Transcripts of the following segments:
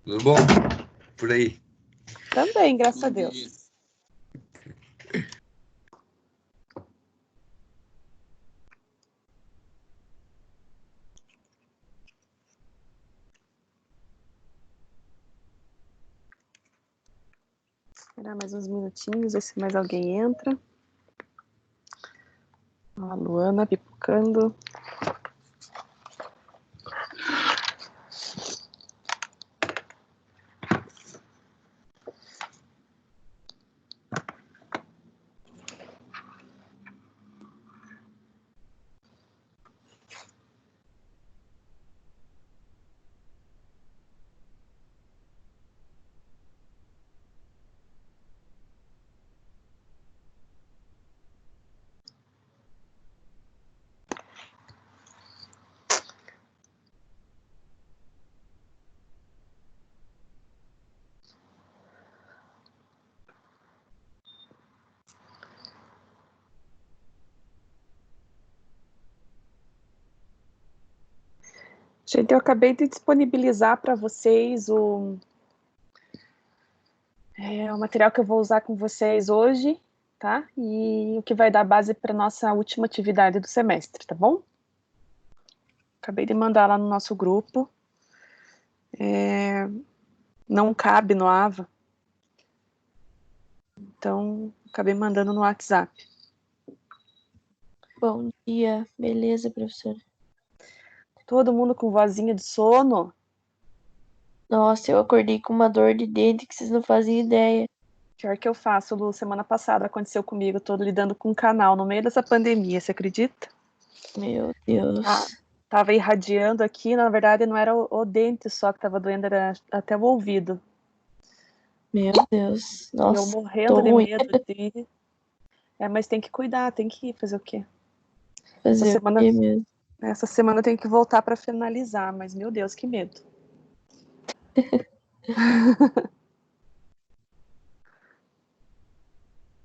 Tudo bom? Por aí. Também, graças a Deus. Esperar mais uns minutinhos, ver se mais alguém entra. A Luana pipocando. Gente, eu acabei de disponibilizar para vocês o material que eu vou usar com vocês hoje, tá? E o que vai dar base para nossa última atividade do semestre, tá bom? Acabei de mandar lá no nosso grupo. Não cabe no AVA. Então, acabei mandando no WhatsApp. Bom dia, beleza, professora? Todo mundo com vozinha de sono? Nossa, eu acordei com uma dor de dente que vocês não fazem ideia. Pior que eu faço, Lu, semana passada aconteceu comigo, tô lidando com um canal no meio dessa pandemia, você acredita? Meu Deus. Tava irradiando aqui, na verdade não era o dente só que tava doendo, era até o ouvido. Meu Deus. E eu Nossa, morrendo tô de ruim. medo de... mas tem que cuidar, tem que fazer o quê? Fazer o quê mesmo? Essa semana eu tenho que voltar para finalizar, mas meu Deus, que medo.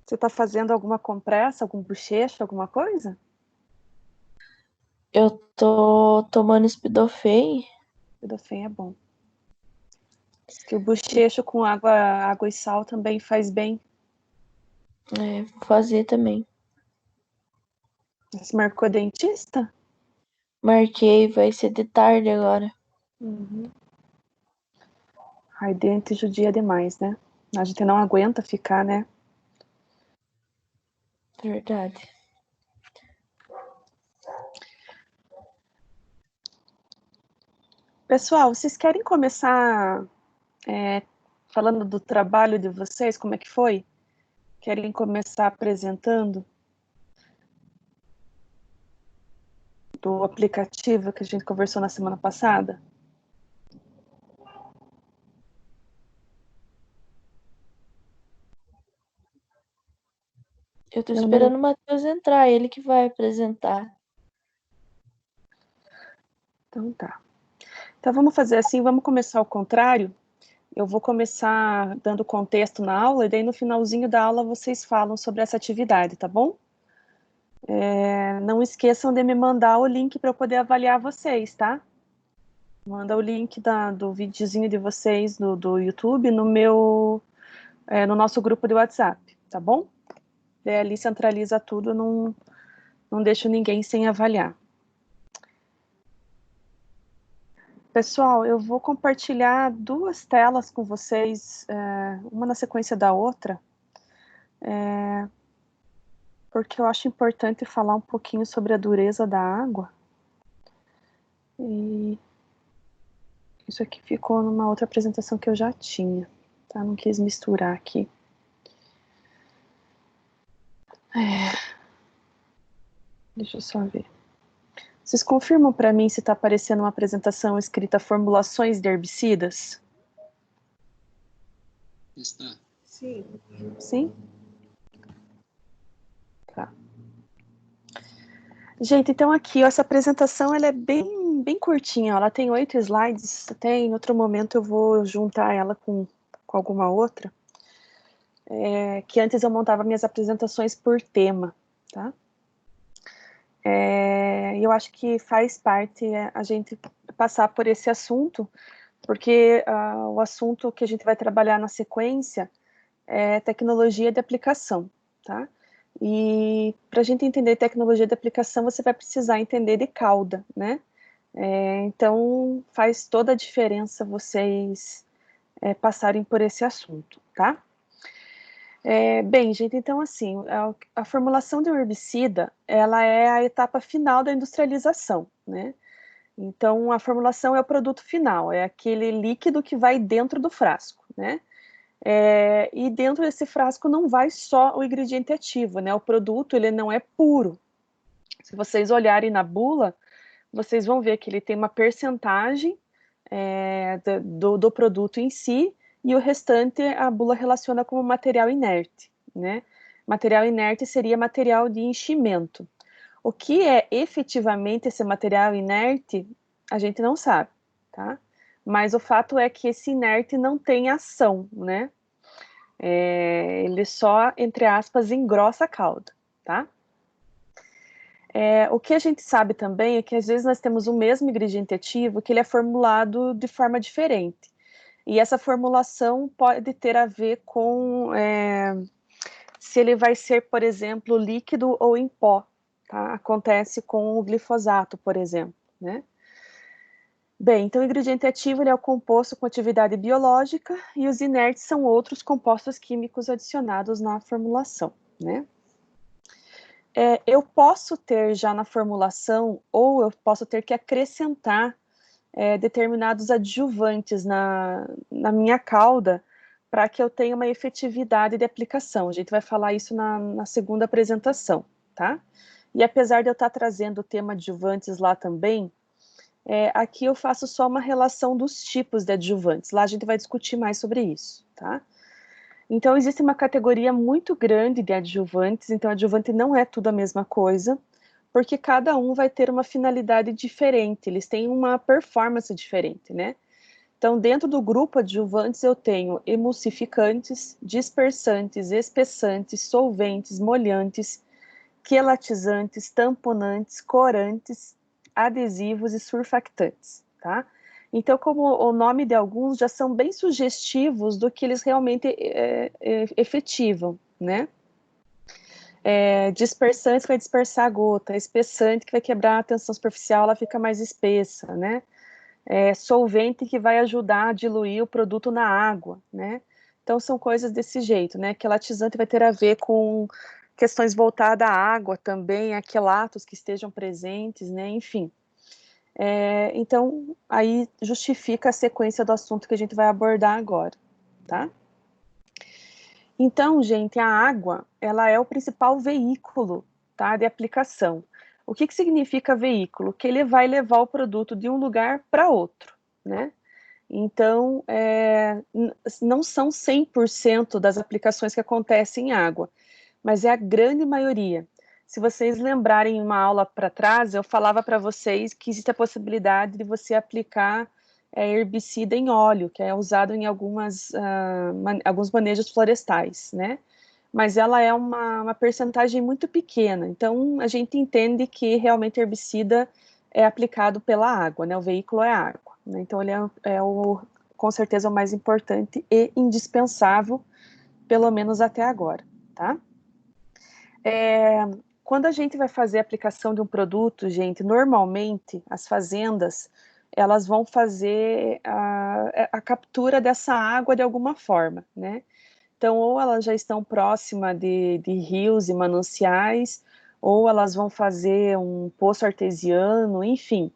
Você tá fazendo alguma compressa, algum bochecho, alguma coisa? Eu tô tomando Speedofen. Speedofen é bom. Diz que o bochecho com água e sal também faz bem. Vou fazer também. Você marcou dentista? Marquei, vai ser de tarde agora. Uhum. Ai, dente judia demais, né? A gente não aguenta ficar, né? Verdade. Pessoal, vocês querem começar falando do trabalho de vocês? Como é que foi? Querem começar apresentando do aplicativo que a gente conversou na semana passada? Eu tô esperando o Matheus entrar, ele que vai apresentar. Então tá. Então vamos fazer assim, vamos começar ao contrário. Eu vou começar dando contexto na aula e daí no finalzinho da aula vocês falam sobre essa atividade, tá bom? Não esqueçam de me mandar o link para eu poder avaliar vocês, tá? Manda o link do videozinho de vocês do YouTube no nosso grupo de WhatsApp, tá bom? Daí ali centraliza tudo, não deixo ninguém sem avaliar. Pessoal, eu vou compartilhar duas telas com vocês, uma na sequência da outra, porque eu acho importante falar um pouquinho sobre a dureza da água. E isso aqui ficou numa outra apresentação que eu já tinha, tá? Não quis misturar aqui. Deixa eu só ver. Vocês confirmam para mim se está aparecendo uma apresentação escrita formulações de herbicidas? Está. Sim. Sim? Tá. Gente, então aqui, ó, essa apresentação ela é bem curtinha, ó, ela tem 8 slides, até em outro momento eu vou juntar ela com alguma outra, que antes eu montava minhas apresentações por tema, tá? E eu acho que faz parte a gente passar por esse assunto, porque o assunto que a gente vai trabalhar na sequência é tecnologia de aplicação, tá? E para a gente entender tecnologia de aplicação, você vai precisar entender de cauda, né? Então, faz toda a diferença vocês passarem por esse assunto, tá? Bem, gente, então, assim, a formulação de um herbicida, ela é a etapa final da industrialização, né? Então, a formulação é o produto final, é aquele líquido que vai dentro do frasco, né? E dentro desse frasco não vai só o ingrediente ativo, né? O produto, ele não é puro. Se vocês olharem na bula, vocês vão ver que ele tem uma percentagem do produto em si, e o restante a bula relaciona como material inerte, né? Material inerte seria material de enchimento. O que é efetivamente esse material inerte, a gente não sabe, tá? Mas o fato é que esse inerte não tem ação, né? Ele só, entre aspas, engrossa a calda, tá? O que a gente sabe também é que às vezes nós temos o mesmo ingrediente ativo que ele é formulado de forma diferente. E essa formulação pode ter a ver com se ele vai ser, por exemplo, líquido ou em pó, tá? Acontece com o glifosato, por exemplo, né? Bem, então o ingrediente ativo ele é o composto com atividade biológica e os inertes são outros compostos químicos adicionados na formulação, né? Eu posso ter já na formulação, ou eu posso ter que acrescentar determinados adjuvantes na minha calda para que eu tenha uma efetividade de aplicação. A gente vai falar isso na segunda apresentação, tá? E apesar de eu estar trazendo o tema adjuvantes lá também, aqui eu faço só uma relação dos tipos de adjuvantes. Lá a gente vai discutir mais sobre isso, tá? Então, existe uma categoria muito grande de adjuvantes, então adjuvante não é tudo a mesma coisa, porque cada um vai ter uma finalidade diferente, eles têm uma performance diferente, né? Então, dentro do grupo adjuvantes, eu tenho emulsificantes, dispersantes, espessantes, solventes, molhantes, quelatizantes, tamponantes, corantes, adesivos e surfactantes, tá? Então, como o nome de alguns já são bem sugestivos do que eles realmente efetivam, né? Dispersante que vai dispersar a gota, espessante que vai quebrar a tensão superficial, ela fica mais espessa, né? Solvente que vai ajudar a diluir o produto na água, né? Então, são coisas desse jeito, né? Quelatizante vai ter a ver com questões voltadas à água também, a quelatos que estejam presentes, né? Enfim. Então, aí justifica a sequência do assunto que a gente vai abordar agora, tá? Então, gente, a água, ela é o principal veículo, tá, de aplicação. O que significa veículo? Que ele vai levar o produto de um lugar para outro, né? Então, não são 100% das aplicações que acontecem em água, mas é a grande maioria. Se vocês lembrarem uma aula para trás, eu falava para vocês que existe a possibilidade de você aplicar herbicida em óleo, que é usado em alguns manejos florestais, né? Mas ela é uma percentagem muito pequena, então a gente entende que realmente herbicida é aplicado pela água, né? O veículo é a água, né? Então ele com certeza o mais importante e indispensável, pelo menos até agora, tá? Quando a gente vai fazer a aplicação de um produto, gente, normalmente as fazendas, elas vão fazer a captura dessa água de alguma forma, né? Então, ou elas já estão próximas de rios e mananciais, ou elas vão fazer um poço artesiano, enfim.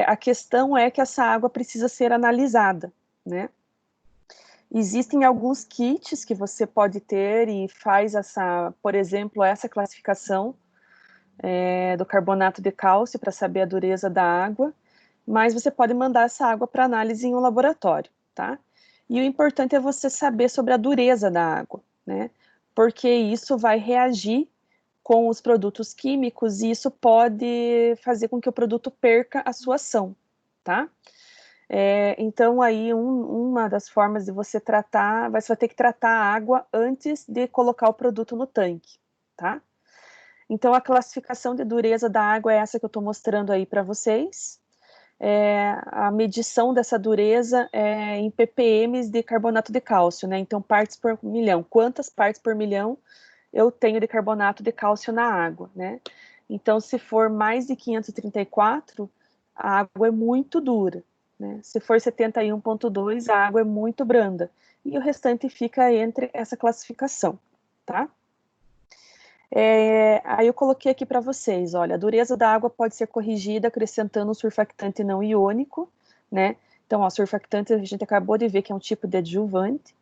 A questão é que essa água precisa ser analisada, né? Existem alguns kits que você pode ter e faz por exemplo, essa classificação do carbonato de cálcio para saber a dureza da água, mas você pode mandar essa água para análise em um laboratório, tá? E o importante é você saber sobre a dureza da água, né? Porque isso vai reagir com os produtos químicos e isso pode fazer com que o produto perca a sua ação, tá? Então, aí, uma das formas de você tratar, você vai ter que tratar a água antes de colocar o produto no tanque, tá? Então, a classificação de dureza da água é essa que eu estou mostrando aí para vocês. a medição dessa dureza é em ppm de carbonato de cálcio, né? Então, partes por milhão. Quantas partes por milhão eu tenho de carbonato de cálcio na água, né? Então, se for mais de 534, a água é muito dura, né? Se for 71,2, a água é muito branda. E o restante fica entre essa classificação, tá? Aí eu coloquei aqui para vocês, olha, a dureza da água pode ser corrigida acrescentando um surfactante não iônico, né? Então, ó, surfactante a gente acabou de ver que é um tipo de adjuvante,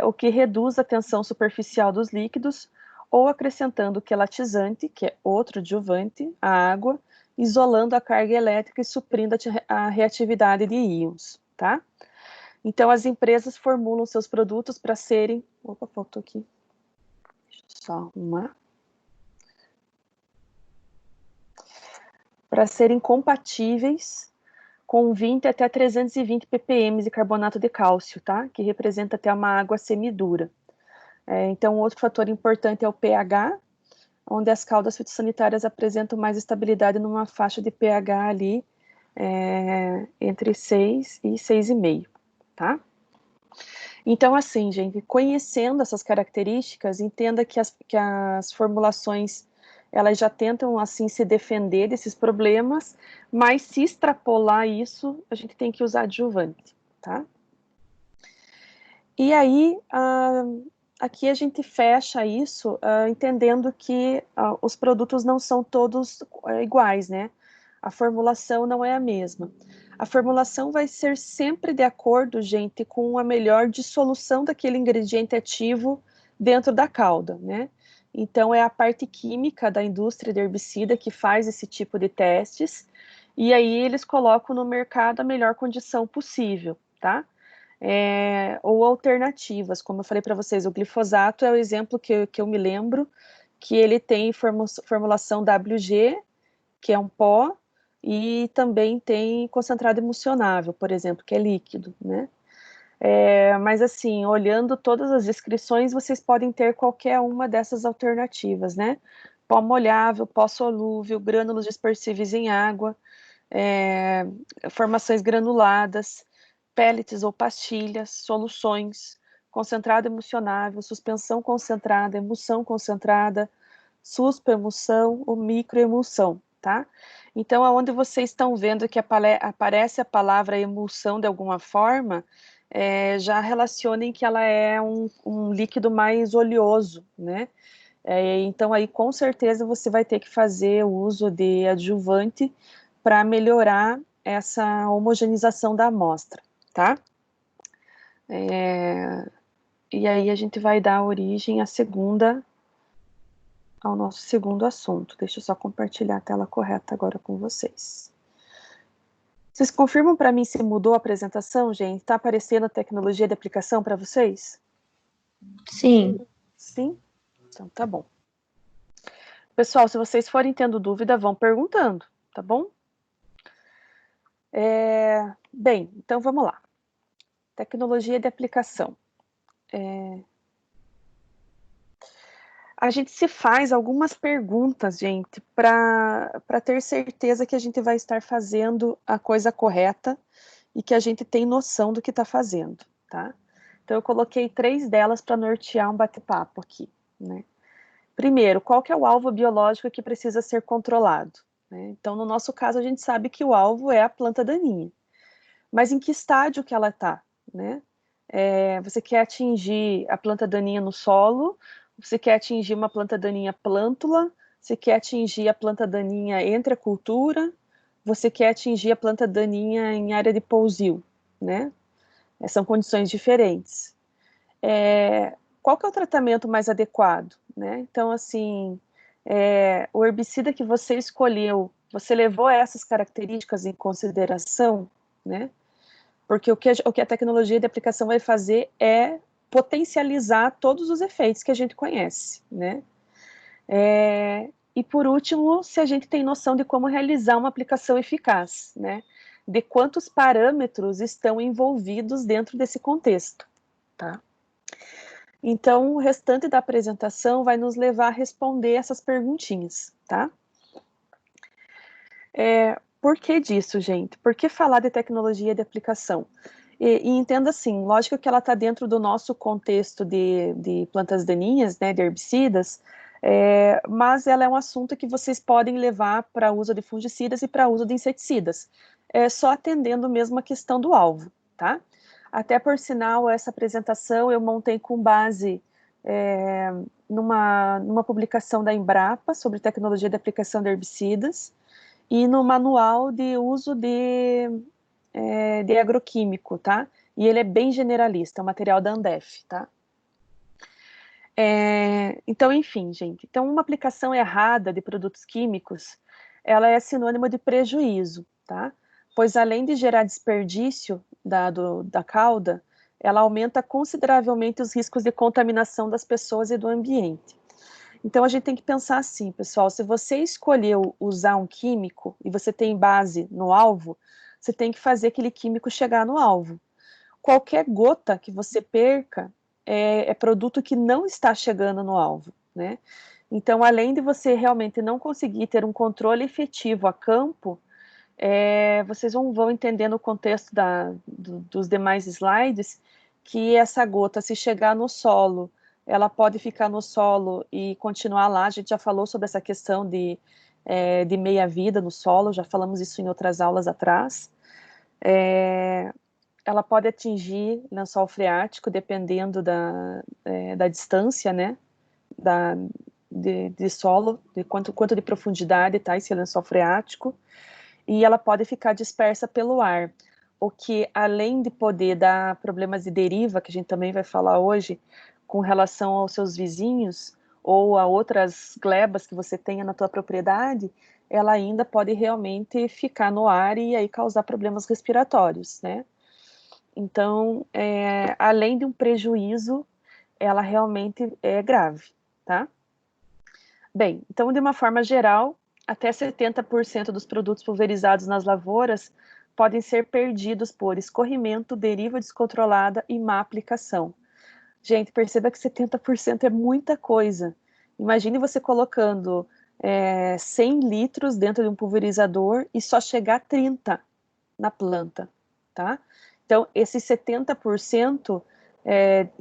o que reduz a tensão superficial dos líquidos, ou acrescentando quelatizante, que é outro adjuvante, a água, isolando a carga elétrica e suprindo a reatividade de íons, tá? Então, as empresas formulam seus produtos para serem... Opa, faltou aqui. Deixa eu só arrumar. Para serem compatíveis com 20 até 320 ppm de carbonato de cálcio, tá? Que representa até uma água semidura. Então, outro fator importante é o pH, onde as caldas fitossanitárias apresentam mais estabilidade numa faixa de pH ali entre 6 e 6,5, tá? Então, assim, gente, conhecendo essas características, entenda que as formulações, elas já tentam, assim, se defender desses problemas, mas se extrapolar isso, a gente tem que usar adjuvante, tá? E aí, aqui a gente fecha isso entendendo que os produtos não são todos iguais, né? A formulação não é a mesma. A formulação vai ser sempre de acordo, gente, com a melhor dissolução daquele ingrediente ativo dentro da calda, né? Então, é a parte química da indústria de herbicida que faz esse tipo de testes, e aí eles colocam no mercado a melhor condição possível, tá? Ou alternativas, como eu falei para vocês, o glifosato é o exemplo que eu me lembro, que ele tem formulação WG, que é um pó, e também tem concentrado emulsionável, por exemplo, que é líquido, né? Mas assim, olhando todas as descrições, vocês podem ter qualquer uma dessas alternativas, né? Pó molhável, pó solúvel, grânulos dispersíveis em água, formações granuladas, pellets ou pastilhas, soluções, concentrado emulsionável, suspensão concentrada, emulsão concentrada, suspa-emulsão ou microemulsão, tá? Então, aonde vocês estão vendo que aparece a palavra emulsão de alguma forma, já relacionem que ela é um líquido mais oleoso, né? Então, aí, com certeza, você vai ter que fazer o uso de adjuvante para melhorar essa homogeneização da amostra, tá? E aí a gente vai dar origem ao nosso segundo assunto. Deixa eu só compartilhar a tela correta agora com vocês. Vocês confirmam para mim se mudou a apresentação, gente? Está aparecendo a tecnologia de aplicação para vocês? Sim. Sim? Então tá bom. Pessoal, se vocês forem tendo dúvida, vão perguntando, tá bom? Bem, então vamos lá. Tecnologia de aplicação. A gente se faz algumas perguntas, gente, para ter certeza que a gente vai estar fazendo a coisa correta e que a gente tem noção do que está fazendo, tá? Então, eu coloquei 3 delas para nortear um bate-papo aqui, né? Primeiro, qual que é o alvo biológico que precisa ser controlado? Né? Então, no nosso caso, a gente sabe que o alvo é a planta daninha. Mas em que estágio que ela está, né? Você quer atingir a planta daninha no solo, você quer atingir uma planta daninha plântula, você quer atingir a planta daninha entre a cultura, você quer atingir a planta daninha em área de pousio, né? São condições diferentes. Qual que é o tratamento mais adequado, né? Então, assim, o herbicida que você escolheu, você levou essas características em consideração, né? Porque o que a tecnologia de aplicação vai fazer é potencializar todos os efeitos que a gente conhece, né? E por último, se a gente tem noção de como realizar uma aplicação eficaz, né? De quantos parâmetros estão envolvidos dentro desse contexto, tá? Então, o restante da apresentação vai nos levar a responder essas perguntinhas, tá? por que disso, gente? Por que falar de tecnologia de aplicação? E entenda assim, lógico que ela está dentro do nosso contexto de plantas daninhas, né, de herbicidas, mas ela é um assunto que vocês podem levar para uso de fungicidas e para uso de inseticidas, só atendendo mesmo a questão do alvo, tá? Até por sinal, essa apresentação eu montei com base numa publicação da Embrapa sobre tecnologia de aplicação de herbicidas e no manual de uso de agroquímico, tá? E ele é bem generalista, é um material da Andef, tá? Então, enfim, gente, então uma aplicação errada de produtos químicos, ela é sinônimo de prejuízo, tá? Pois além de gerar desperdício da cauda, ela aumenta consideravelmente os riscos de contaminação das pessoas e do ambiente. Então a gente tem que pensar assim, pessoal, se você escolheu usar um químico e você tem base no alvo, você tem que fazer aquele químico chegar no alvo. Qualquer gota que você perca é produto que não está chegando no alvo, né? Então, além de você realmente não conseguir ter um controle efetivo a campo, vocês vão entender no contexto dos demais slides que essa gota, se chegar no solo, ela pode ficar no solo e continuar lá. A gente já falou sobre essa questão de meia-vida no solo, já falamos isso em outras aulas atrás. Ela pode atingir lençol freático, dependendo da distância, né, de solo, de quanto de profundidade está esse lençol freático, e ela pode ficar dispersa pelo ar, o que, além de poder dar problemas de deriva, que a gente também vai falar hoje, com relação aos seus vizinhos, ou a outras glebas que você tenha na tua propriedade, ela ainda pode realmente ficar no ar e aí causar problemas respiratórios, né? Então, além de um prejuízo, ela realmente é grave, tá? Bem, então, de uma forma geral, até 70% dos produtos pulverizados nas lavouras podem ser perdidos por escorrimento, deriva descontrolada e má aplicação. Gente, perceba que 70% é muita coisa. Imagine você colocando 100 litros dentro de um pulverizador e só chegar a 30 na planta, tá? Então, esses 70%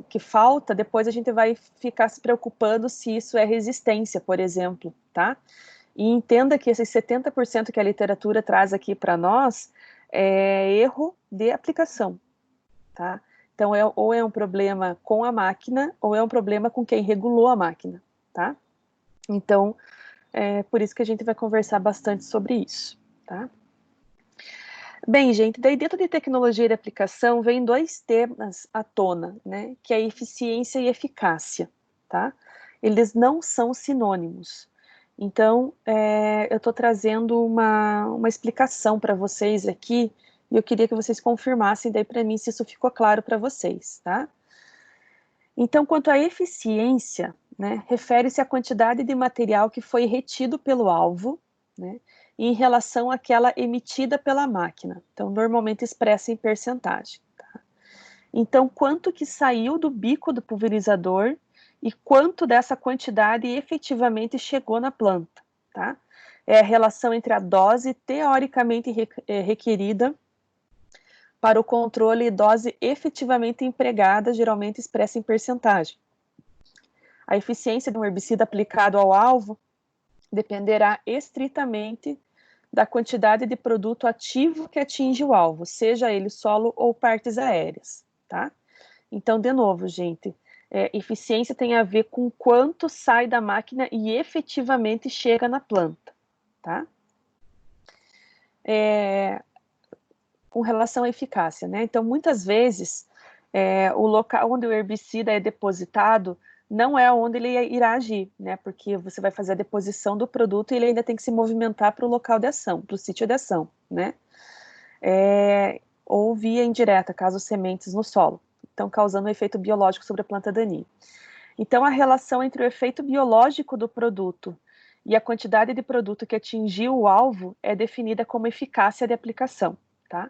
que falta, depois a gente vai ficar se preocupando se isso é resistência, por exemplo, tá? E entenda que esses 70% que a literatura traz aqui para nós é erro de aplicação, tá? Então, ou é um problema com a máquina, ou é um problema com quem regulou a máquina, tá? Então, por isso que a gente vai conversar bastante sobre isso, tá? Bem, gente, daí dentro de tecnologia de aplicação vem dois temas à tona, né, que é eficiência e eficácia, tá? Eles não são sinônimos. Então, eu estou trazendo uma explicação para vocês aqui, e eu queria que vocês confirmassem daí para mim se isso ficou claro para vocês, tá? Então, quanto à eficiência, né, refere-se à quantidade de material que foi retido pelo alvo, né, em relação àquela emitida pela máquina. Então, normalmente expressa em percentagem. Tá? Então, quanto que saiu do bico do pulverizador e quanto dessa quantidade efetivamente chegou na planta. Tá? É a relação entre a dose teoricamente requerida para o controle e dose efetivamente empregada, geralmente expressa em percentagem. A eficiência de um herbicida aplicado ao alvo dependerá estritamente da quantidade de produto ativo que atinge o alvo, seja ele solo ou partes aéreas, tá? Então, de novo, gente, eficiência tem a ver com quanto sai da máquina e efetivamente chega na planta, tá? Com relação à eficácia, né? Então, muitas vezes, o local onde o herbicida é depositado não é onde ele irá agir, né? Porque você vai fazer a deposição do produto e ele ainda tem que se movimentar para o local de ação, para o sítio de ação, né? Ou via indireta, caso sementes no solo, então causando um efeito biológico sobre a planta daninha. Então, a relação entre o efeito biológico do produto e a quantidade de produto que atingiu o alvo é definida como eficácia de aplicação, tá?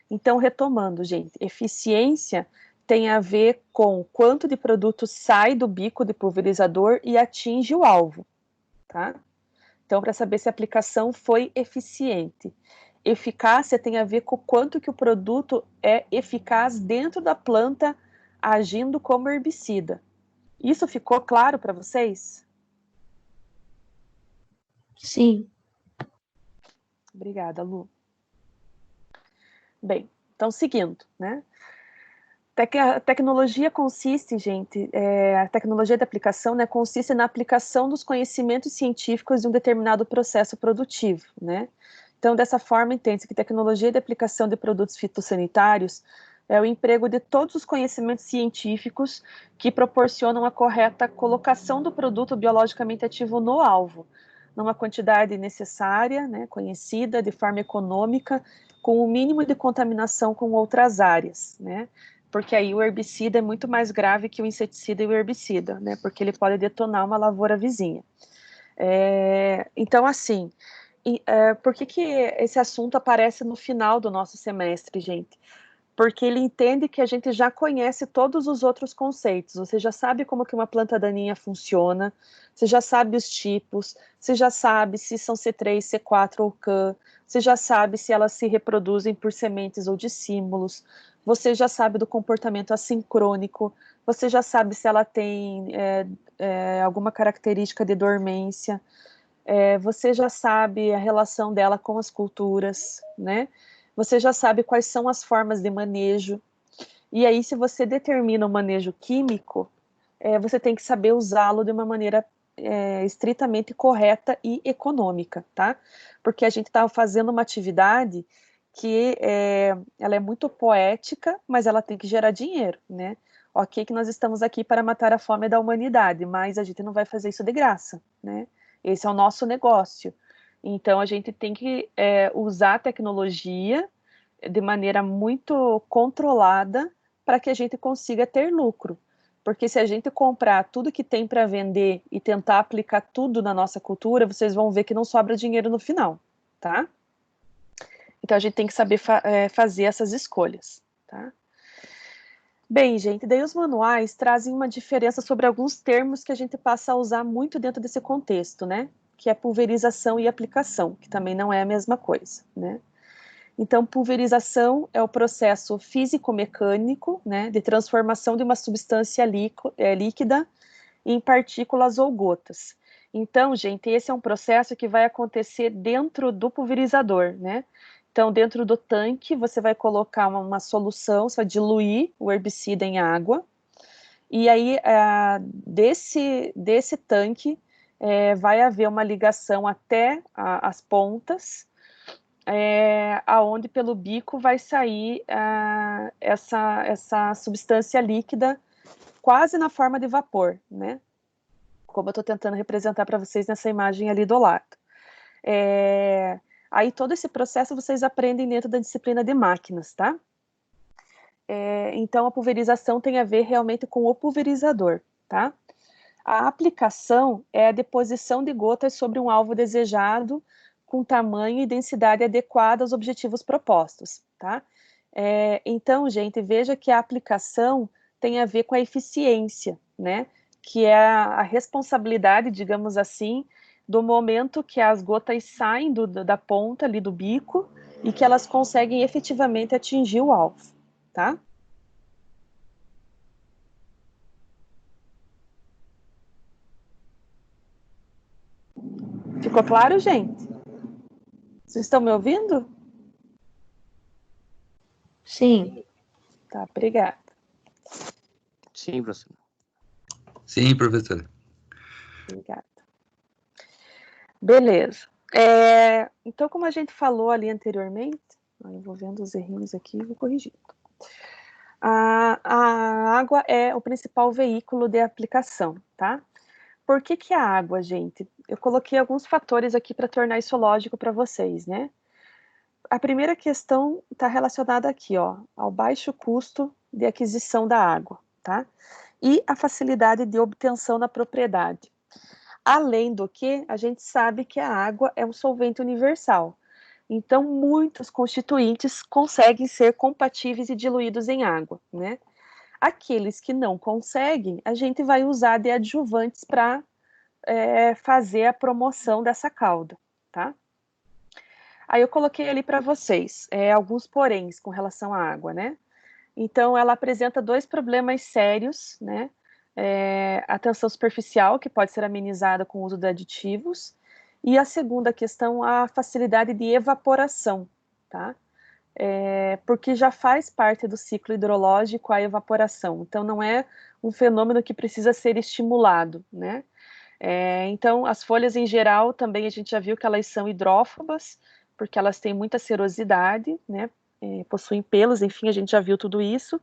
Então, retomando, gente, eficiência tem a ver com quanto de produto sai do bico de pulverizador e atinge o alvo, tá? Então, para saber se a aplicação foi eficiente. Eficácia tem a ver com o quanto que o produto é eficaz dentro da planta, agindo como herbicida. Isso ficou claro para vocês? Sim. Obrigada, Lu. Bem, então seguindo, né? A tecnologia consiste, gente, a tecnologia de aplicação, né, consiste na aplicação dos conhecimentos científicos de um determinado processo produtivo, né? Então, dessa forma, entende-se que tecnologia de aplicação de produtos fitossanitários é o emprego de todos os conhecimentos científicos que proporcionam a correta colocação do produto biologicamente ativo no alvo, numa quantidade necessária, né, conhecida, de forma econômica, com o mínimo de contaminação com outras áreas, né? Porque aí o herbicida é muito mais grave que o inseticida e o herbicida, né? Porque ele pode detonar uma lavoura vizinha. Então, assim, por que esse assunto aparece no final do nosso semestre, gente? Porque ele entende que a gente já conhece todos os outros conceitos. Você já sabe como que uma planta daninha funciona, você já sabe os tipos, você já sabe se são C3, C4 ou CAN, você já sabe se elas se reproduzem por sementes ou dissímbolos, você já sabe do comportamento assincrônico, você já sabe se ela tem alguma característica de dormência, você já sabe a relação dela com as culturas, né? Você já sabe quais são as formas de manejo. E aí, se você determina o manejo químico, você tem que saber usá-lo de uma maneira estritamente correta e econômica, tá? Porque a gente estava fazendo uma atividade que ela é muito poética, mas ela tem que gerar dinheiro, né? Ok que nós estamos aqui para matar a fome da humanidade, mas a gente não vai fazer isso de graça, né? Esse é o nosso negócio. Então, a gente tem que usar a tecnologia de maneira muito controlada para que a gente consiga ter lucro. Porque se a gente comprar tudo que tem para vender e tentar aplicar tudo na nossa cultura, vocês vão ver que não sobra dinheiro no final, tá? Então, a gente tem que saber fazer essas escolhas, tá? Bem, gente, daí os manuais trazem uma diferença sobre alguns termos que a gente passa a usar muito dentro desse contexto, né? Que é pulverização e aplicação, que também não é a mesma coisa, né? Então, pulverização é o processo físico-mecânico, né, de transformação de uma substância líquida em partículas ou gotas. Então, gente, esse é um processo que vai acontecer dentro do pulverizador, né? Então, dentro do tanque, você vai colocar uma solução, você vai diluir o herbicida em água, e aí, desse tanque, vai haver uma ligação até as pontas, aonde pelo bico vai sair essa substância líquida quase na forma de vapor, né? Como eu estou tentando representar para vocês nessa imagem ali do lado. Aí todo esse processo vocês aprendem dentro da disciplina de máquinas, tá? Então a pulverização tem a ver realmente com o pulverizador, tá? A aplicação é a deposição de gotas sobre um alvo desejado com tamanho e densidade adequada aos objetivos propostos, tá? Então, gente, veja que a aplicação tem a ver com a eficiência, né? Que é a responsabilidade, digamos assim, do momento que as gotas saem da ponta ali do bico e que elas conseguem efetivamente atingir o alvo, tá? Ficou claro, gente? Vocês estão me ouvindo? Sim. Tá, obrigada. Sim, professor. Sim, professora. Obrigada. Beleza. Então, como a gente falou ali anteriormente, eu vou vendo os errinhos aqui e vou corrigir. A água é o principal veículo de aplicação, tá? Por que a água, gente? Eu coloquei alguns fatores aqui para tornar isso lógico para vocês, né? A primeira questão está relacionada aqui, ó, ao baixo custo de aquisição da água, tá? E a facilidade de obtenção na propriedade. Além do que, a gente sabe que a água é um solvente universal. Então, muitos constituintes conseguem ser compatíveis e diluídos em água, né? Aqueles que não conseguem, a gente vai usar de adjuvantes para fazer a promoção dessa calda, tá? Aí eu coloquei ali para vocês alguns poréns com relação à água, né? Então, ela apresenta dois problemas sérios, né? A tensão superficial, que pode ser amenizada com o uso de aditivos, e a segunda questão, a facilidade de evaporação, tá? Porque já faz parte do ciclo hidrológico a evaporação, então não é um fenômeno que precisa ser estimulado, né? Então, as folhas em geral também a gente já viu que elas são hidrófobas, porque elas têm muita serosidade, né? Possuem pelos, enfim, a gente já viu tudo isso.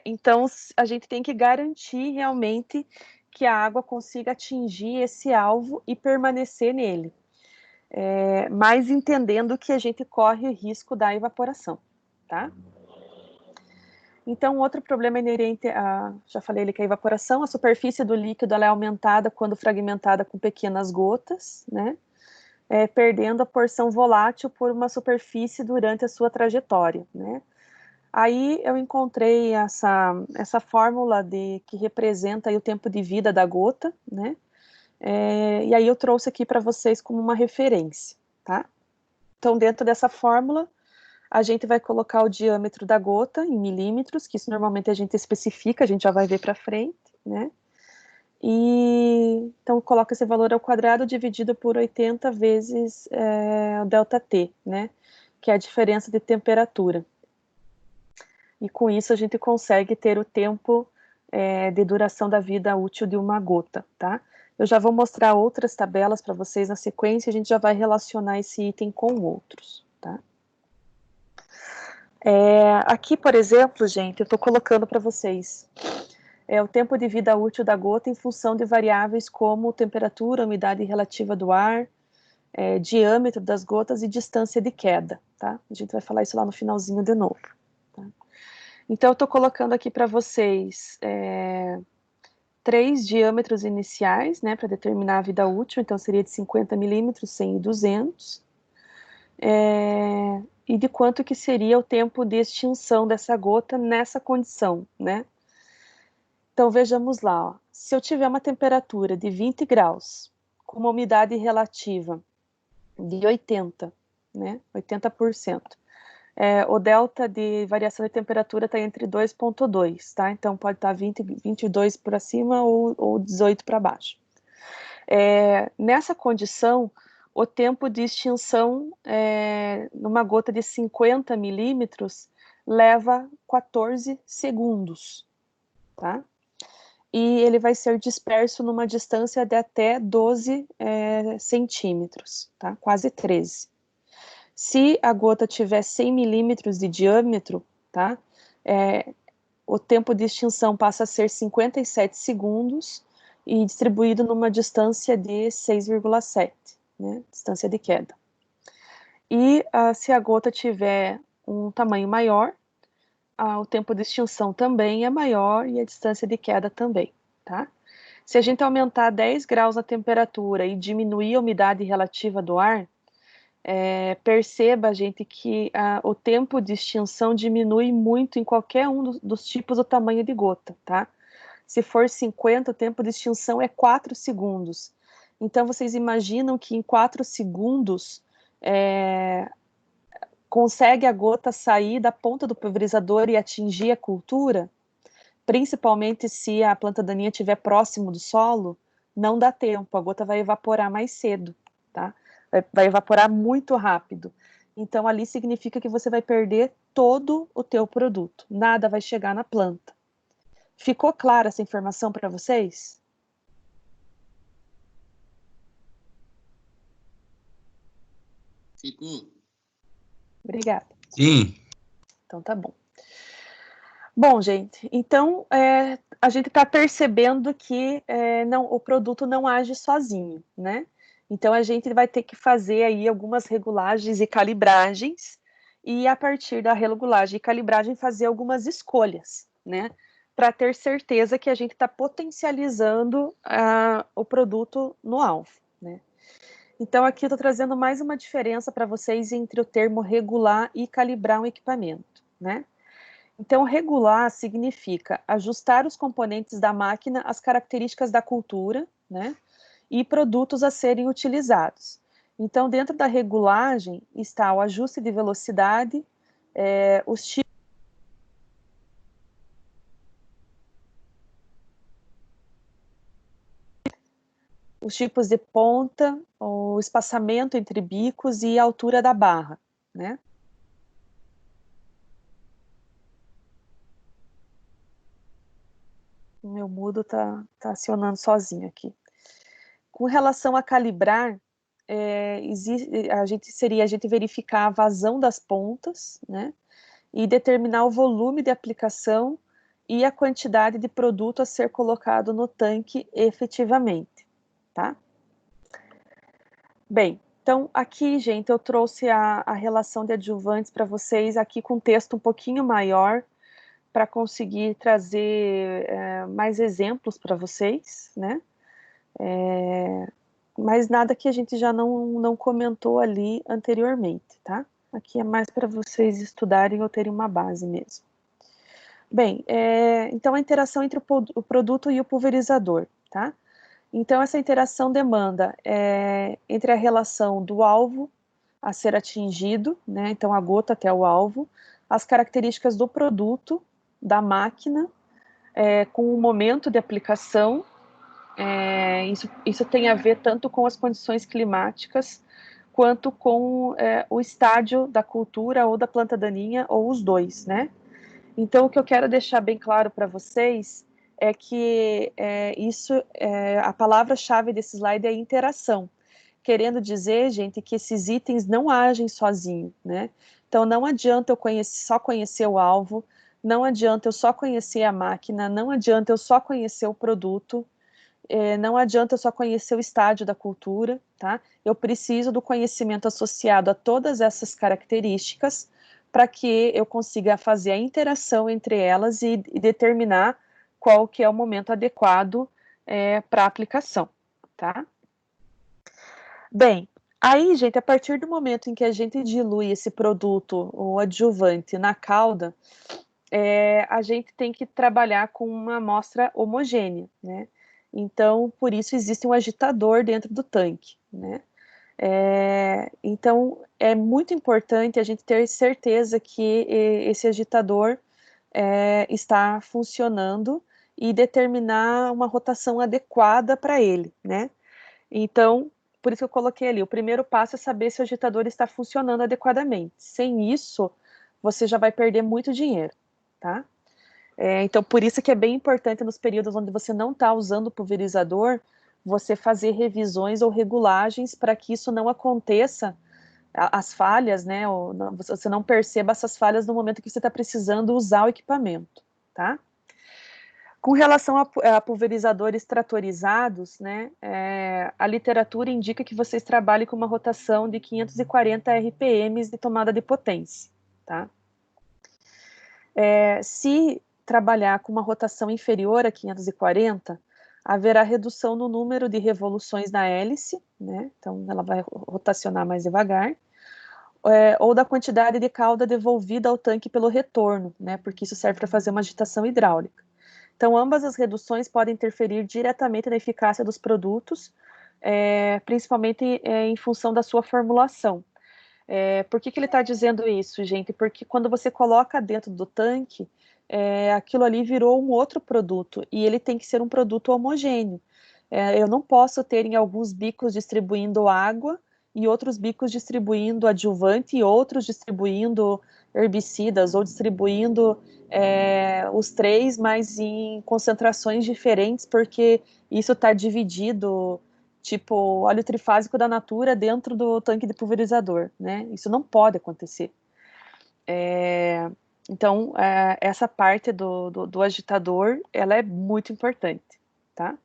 Então, a gente tem que garantir realmente que a água consiga atingir esse alvo e permanecer nele, mas entendendo que a gente corre o risco da evaporação, tá? Então, outro problema inerente já falei ali que é a evaporação, a superfície do líquido ela é aumentada quando fragmentada com pequenas gotas, né? Perdendo a porção volátil por uma superfície durante a sua trajetória, né? Aí eu encontrei essa fórmula que representa aí o tempo de vida da gota, né? E aí eu trouxe aqui para vocês como uma referência, tá? Então, dentro dessa fórmula, a gente vai colocar o diâmetro da gota em milímetros, que isso normalmente a gente especifica, a gente já vai ver para frente, né? E então coloca esse valor ao quadrado dividido por 80 vezes o ΔT, né? Que é a diferença de temperatura. E com isso a gente consegue ter o tempo de duração da vida útil de uma gota, tá? Eu já vou mostrar outras tabelas para vocês na sequência, a gente já vai relacionar esse item com outros, tá? Aqui, por exemplo, gente, eu estou colocando para vocês o tempo de vida útil da gota em função de variáveis como temperatura, umidade relativa do ar, diâmetro das gotas e distância de queda, tá? A gente vai falar isso lá no finalzinho de novo, tá? Então, eu estou colocando aqui para vocês 3 diâmetros iniciais, né, para determinar a vida útil, então seria de 50 milímetros, 100 e 200, e de quanto que seria o tempo de extinção dessa gota nessa condição, né? Então, vejamos lá, ó. Se eu tiver uma temperatura de 20 graus, com uma umidade relativa de 80, né, 80%, o delta de variação de temperatura está entre 2,2, tá? Então, pode estar 22 para cima ou 18 para baixo. Nessa condição, o tempo de extinção numa gota de 50 milímetros leva 14 segundos, tá? E ele vai ser disperso numa distância de até 12 centímetros, tá? Quase 13. Se a gota tiver 100 milímetros de diâmetro, tá? O tempo de extinção passa a ser 57 segundos e distribuído numa distância de 6,7, né? Distância de queda. E se a gota tiver um tamanho maior, o tempo de extinção também é maior e a distância de queda também, tá? Se a gente aumentar 10 graus a temperatura e diminuir a umidade relativa do ar, perceba, gente, que o tempo de extinção diminui muito em qualquer um dos tipos do tamanho de gota, tá? Se for 50, o tempo de extinção é 4 segundos. Então, vocês imaginam que em 4 segundos consegue a gota sair da ponta do pulverizador e atingir a cultura? Principalmente se a planta daninha estiver próximo do solo, não dá tempo, a gota vai evaporar mais cedo, tá? Vai evaporar muito rápido. Então, ali significa que você vai perder todo o teu produto. Nada vai chegar na planta. Ficou clara essa informação para vocês? Ficou. Obrigada. Sim. Então, tá bom. Bom, gente, então a gente está percebendo que o produto não age sozinho, né? Então a gente vai ter que fazer aí algumas regulagens e calibragens e a partir da regulagem e calibragem fazer algumas escolhas, né? Para ter certeza que a gente está potencializando o produto no alvo, né? Então aqui eu estou trazendo mais uma diferença para vocês entre o termo regular e calibrar um equipamento, né? Então, regular significa ajustar os componentes da máquina às características da cultura, né, e produtos a serem utilizados. Então, dentro da regulagem está o ajuste de velocidade, os tipos de ponta, o espaçamento entre bicos e a altura da barra, né? O meu mudo tá acionando sozinho aqui. Com relação a calibrar, a gente verificar a vazão das pontas, né? E determinar o volume de aplicação e a quantidade de produto a ser colocado no tanque efetivamente, tá? Bem, então aqui, gente, eu trouxe a relação de adjuvantes para vocês aqui com texto um pouquinho maior, para conseguir trazer mais exemplos para vocês, né? Mas nada que a gente já não comentou ali anteriormente, tá? Aqui é mais para vocês estudarem ou terem uma base mesmo. Bem, então a interação entre o produto e o pulverizador, tá? Então essa interação demanda entre a relação do alvo a ser atingido, né? Então a gota até o alvo, as características do produto, da máquina, com o momento de aplicação. Isso tem a ver tanto com as condições climáticas quanto com o estágio da cultura ou da planta daninha, ou os dois, né? Então, o que eu quero deixar bem claro para vocês é que a palavra-chave desse slide é interação, querendo dizer, gente, que esses itens não agem sozinhos, né? Então, não adianta eu só conhecer o alvo, não adianta eu só conhecer a máquina, não adianta eu só conhecer o produto, não adianta eu só conhecer o estádio da cultura, tá? Eu preciso do conhecimento associado a todas essas características para que eu consiga fazer a interação entre elas e determinar qual que é o momento adequado para a aplicação, tá? Bem, aí, gente, a partir do momento em que a gente dilui esse produto, o adjuvante, na calda, a gente tem que trabalhar com uma amostra homogênea, né? Então, por isso existe um agitador dentro do tanque, né? Então, é muito importante a gente ter certeza que esse agitador está funcionando e determinar uma rotação adequada para ele, né? Então, por isso que eu coloquei ali, o primeiro passo é saber se o agitador está funcionando adequadamente. Sem isso, você já vai perder muito dinheiro, tá? Então, por isso que é bem importante nos períodos onde você não está usando o pulverizador, você fazer revisões ou regulagens para que isso não aconteça, as falhas, né? Ou você não perceba essas falhas no momento que você está precisando usar o equipamento, tá? Com relação a pulverizadores tratorizados, né? A literatura indica que vocês trabalhem com uma rotação de 540 RPMs de tomada de potência, tá? Se trabalhar com uma rotação inferior a 540, haverá redução no número de revoluções na hélice, né? Então ela vai rotacionar mais devagar, ou da quantidade de cauda devolvida ao tanque pelo retorno, né? Porque isso serve para fazer uma agitação hidráulica. Então ambas as reduções podem interferir diretamente na eficácia dos produtos, principalmente em função da sua formulação. Por que ele está dizendo isso, gente? Porque quando você coloca dentro do tanque, aquilo ali virou um outro produto, e ele tem que ser um produto homogêneo. Eu não posso ter em alguns bicos distribuindo água, e outros bicos distribuindo adjuvante, e outros distribuindo herbicidas, ou distribuindo os três, mas em concentrações diferentes, porque isso está dividido, tipo óleo trifásico da Natura dentro do tanque de pulverizador, né? Isso não pode acontecer. Então, essa parte do agitador, ela é muito importante, tá?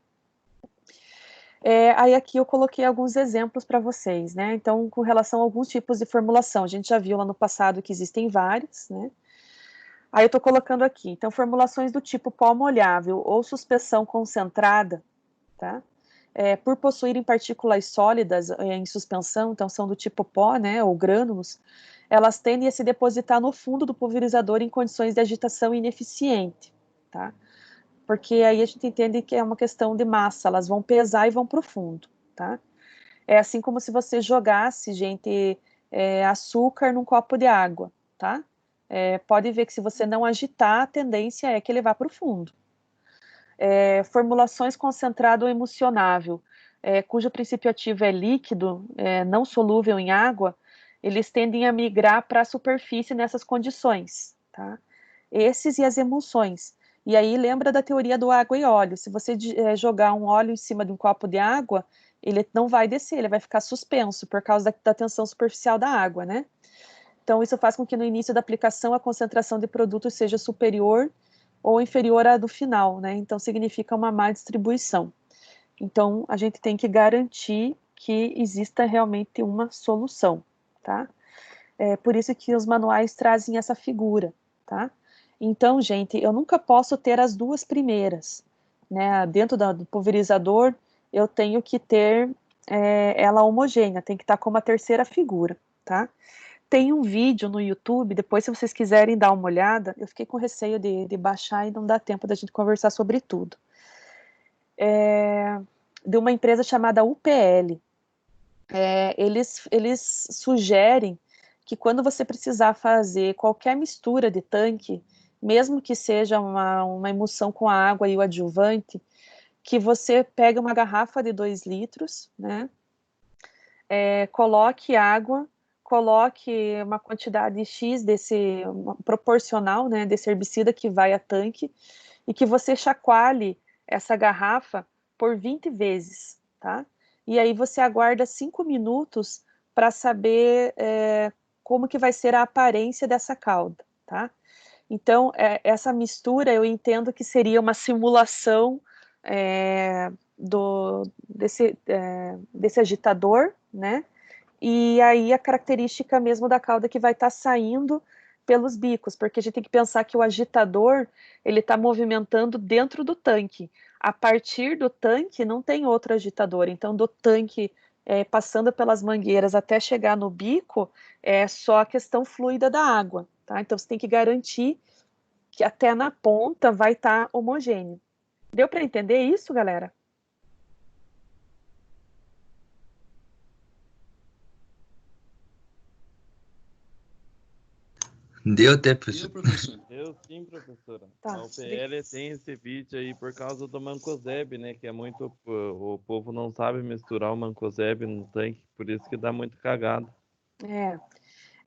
Aí aqui eu coloquei alguns exemplos para vocês, né? Então, com relação a alguns tipos de formulação, a gente já viu lá no passado que existem vários, né? Aí eu estou colocando aqui, então, formulações do tipo pó molhável ou suspensão concentrada, tá? Por possuírem partículas sólidas em suspensão, então são do tipo pó, né, ou grânulos, elas tendem a se depositar no fundo do pulverizador em condições de agitação ineficiente, tá? Porque aí a gente entende que é uma questão de massa, elas vão pesar e vão para o fundo, tá? É assim como se você jogasse, gente, açúcar num copo de água, tá? Pode ver que se você não agitar, a tendência é que ele vá para o fundo. Formulações concentrado ou emulsionável, cujo princípio ativo é líquido, não solúvel em água, eles tendem a migrar para a superfície nessas condições, tá? Esses e as emulsões. E aí lembra da teoria do água e óleo. Se você jogar um óleo em cima de um copo de água, ele não vai descer, ele vai ficar suspenso por causa da tensão superficial da água, né? Então isso faz com que no início da aplicação a concentração de produtos seja superior ou inferior à do final, né? Então significa uma má distribuição. Então a gente tem que garantir que exista realmente uma solução, tá? Por isso que os manuais trazem essa figura, tá? Então, gente, eu nunca posso ter as duas primeiras, né? Dentro do pulverizador, eu tenho que ter ela homogênea, tem que estar como a terceira figura, tá? Tem um vídeo no YouTube, depois se vocês quiserem dar uma olhada, eu fiquei com receio de baixar e não dá tempo da gente conversar sobre tudo. De uma empresa chamada UPL. Eles sugerem que quando você precisar fazer qualquer mistura de tanque, mesmo que seja uma emulsão com a água e o adjuvante, que você pegue uma garrafa de 2 litros, né? Coloque água, coloque uma quantidade X proporcional, né, desse herbicida que vai a tanque, e que você chacoalhe essa garrafa por 20 vezes, tá? E aí você aguarda 5 minutos para saber como que vai ser a aparência dessa calda, tá? Então, essa mistura eu entendo que seria uma simulação desse agitador, né? E aí a característica mesmo da cauda que vai estar saindo pelos bicos, porque a gente tem que pensar que o agitador, ele está movimentando dentro do tanque. A partir do tanque não tem outro agitador, então do tanque passando pelas mangueiras até chegar no bico, é só a questão fluida da água, tá? Então você tem que garantir que até na ponta vai estar homogêneo. Deu para entender isso, galera? Deu até, Deu, professor. professor. Eu sim, professora. Tá. A UPL tem esse vídeo aí por causa do mancozeb, né? Que é muito. O povo não sabe misturar o mancozeb no tanque, por isso que dá muito cagado.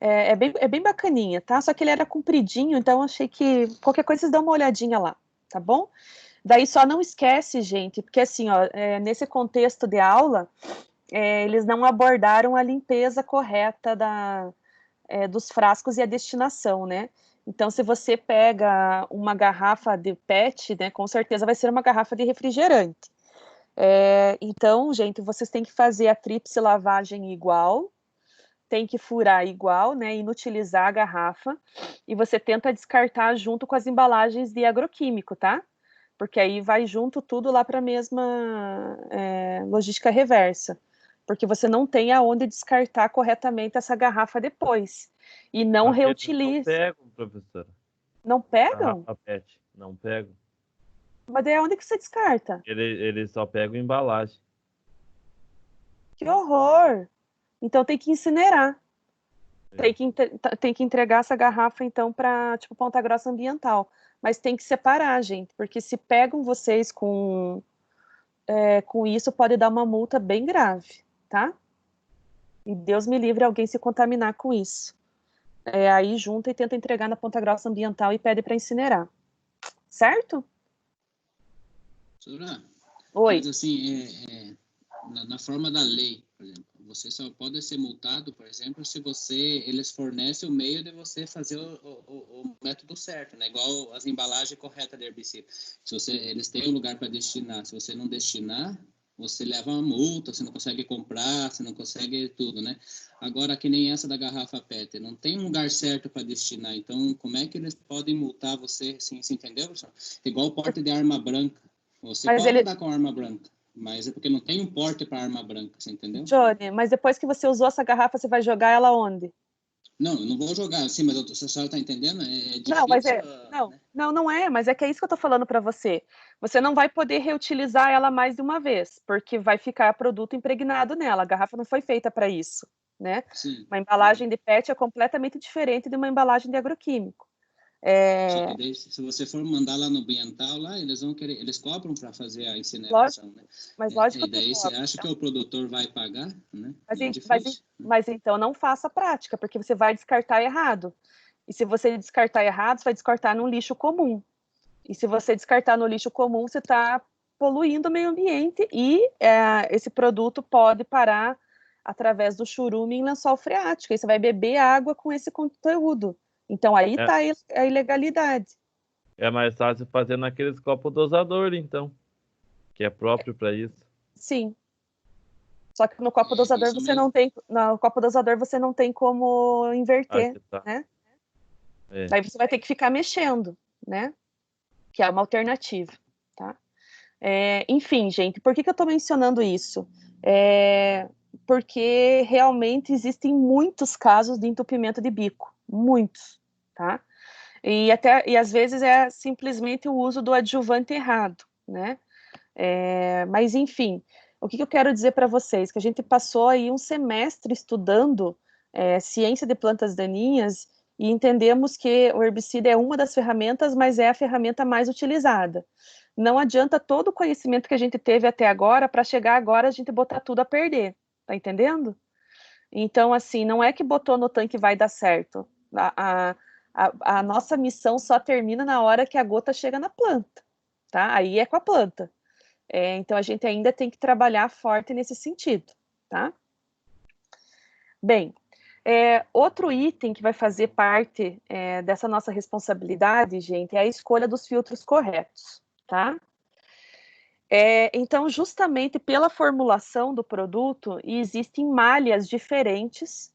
É bem bacaninha, tá? Só que ele era compridinho, então achei que qualquer coisa vocês dão uma olhadinha lá, tá bom? Daí só não esquece, gente, porque assim, ó, nesse contexto de aula, eles não abordaram a limpeza correta dos frascos e a destinação, né? Então, se você pega uma garrafa de PET, né, com certeza vai ser uma garrafa de refrigerante. Então, gente, vocês têm que fazer a tríplice lavagem igual, tem que furar igual, né, inutilizar a garrafa, e você tenta descartar junto com as embalagens de agroquímico, tá? Porque aí vai junto tudo lá para a mesma logística reversa, porque você não tem aonde descartar corretamente essa garrafa depois, e não Mas eles reutiliza. não pegam, professora. Não pegam? Garrafa PET, não pegam. Mas daí aonde que você descarta? Eles só pegam embalagem. Que horror! Então tem que incinerar. Tem que entregar essa garrafa, então, para tipo Ponta Grossa Ambiental. Mas tem que separar, gente, porque se pegam vocês com isso, pode dar uma multa bem grave, tá? E Deus me livre alguém se contaminar com isso. Aí junta e tenta entregar na Ponta Grossa Ambiental e pede para incinerar. Certo? Professora, Oi. mas assim, na forma da lei, por exemplo, você só pode ser multado, por exemplo, se eles fornecem o meio de você fazer o método certo, né? Igual as embalagens corretas de herbicida. Eles têm um lugar para destinar, se você não destinar, você leva uma multa, você não consegue comprar, você não consegue tudo, né? Agora, que nem essa da garrafa PET, não tem um lugar certo para destinar, então como é que eles podem multar você, assim, você entendeu, professor? Igual o porte de arma branca. Você pode andar com arma branca, mas é porque não tem um porte para arma branca, você entendeu? Johnny, mas depois que você usou essa garrafa, você vai jogar ela onde? Não, eu não vou jogar assim, mas a senhora está entendendo? É difícil. Não, mas Não, né? não é, mas é que é isso que eu tô falando para você. Você não vai poder reutilizar ela mais de uma vez, porque vai ficar produto impregnado nela. A garrafa não foi feita para isso, né? Sim. Uma embalagem de PET é completamente diferente de uma embalagem de agroquímico. Só que daí, se você for mandar lá no ambiental, lá, eles vão querer, eles cobram para fazer a Lógico, incineração, né? mas lógico E que daí você cobra. acha que o produtor vai pagar, né? Mas, É en- mas, en- difícil. mas então não faça a prática, porque você vai descartar errado. E se você descartar errado, você vai descartar no lixo comum. E se você descartar no lixo comum, você está poluindo o meio ambiente e esse produto pode parar através do churume em lençol freático. E você vai beber água com esse conteúdo. Então aí É, está a ilegalidade. é mais fácil fazer naqueles copos dosador, então, que é próprio para isso. Sim. Só que no copo dosador Isso você mesmo. não tem, no copo dosador você não tem como Ah, inverter, que tá. né? É. Daí você vai ter que ficar mexendo, né? Que é uma alternativa, tá? Enfim, gente, por que eu estou mencionando isso? Porque realmente existem muitos casos de entupimento de bico, muitos, tá? E às vezes é simplesmente o uso do adjuvante errado, né? Mas enfim, o que eu quero dizer para vocês? Que a gente passou aí um semestre estudando ciência de plantas daninhas e entendemos que o herbicida é uma das ferramentas, mas é a ferramenta mais utilizada. Não adianta todo o conhecimento que a gente teve até agora para chegar agora a gente botar tudo a perder, tá entendendo? Então, assim, não é que botou no tanque vai dar certo. A nossa missão só termina na hora que a gota chega na planta, tá? Aí é com a planta. Então, a gente ainda tem que trabalhar forte nesse sentido, tá? Bem, outro item que vai fazer parte dessa nossa responsabilidade, gente, é a escolha dos filtros corretos, tá? Então, justamente pela formulação do produto, existem malhas diferentes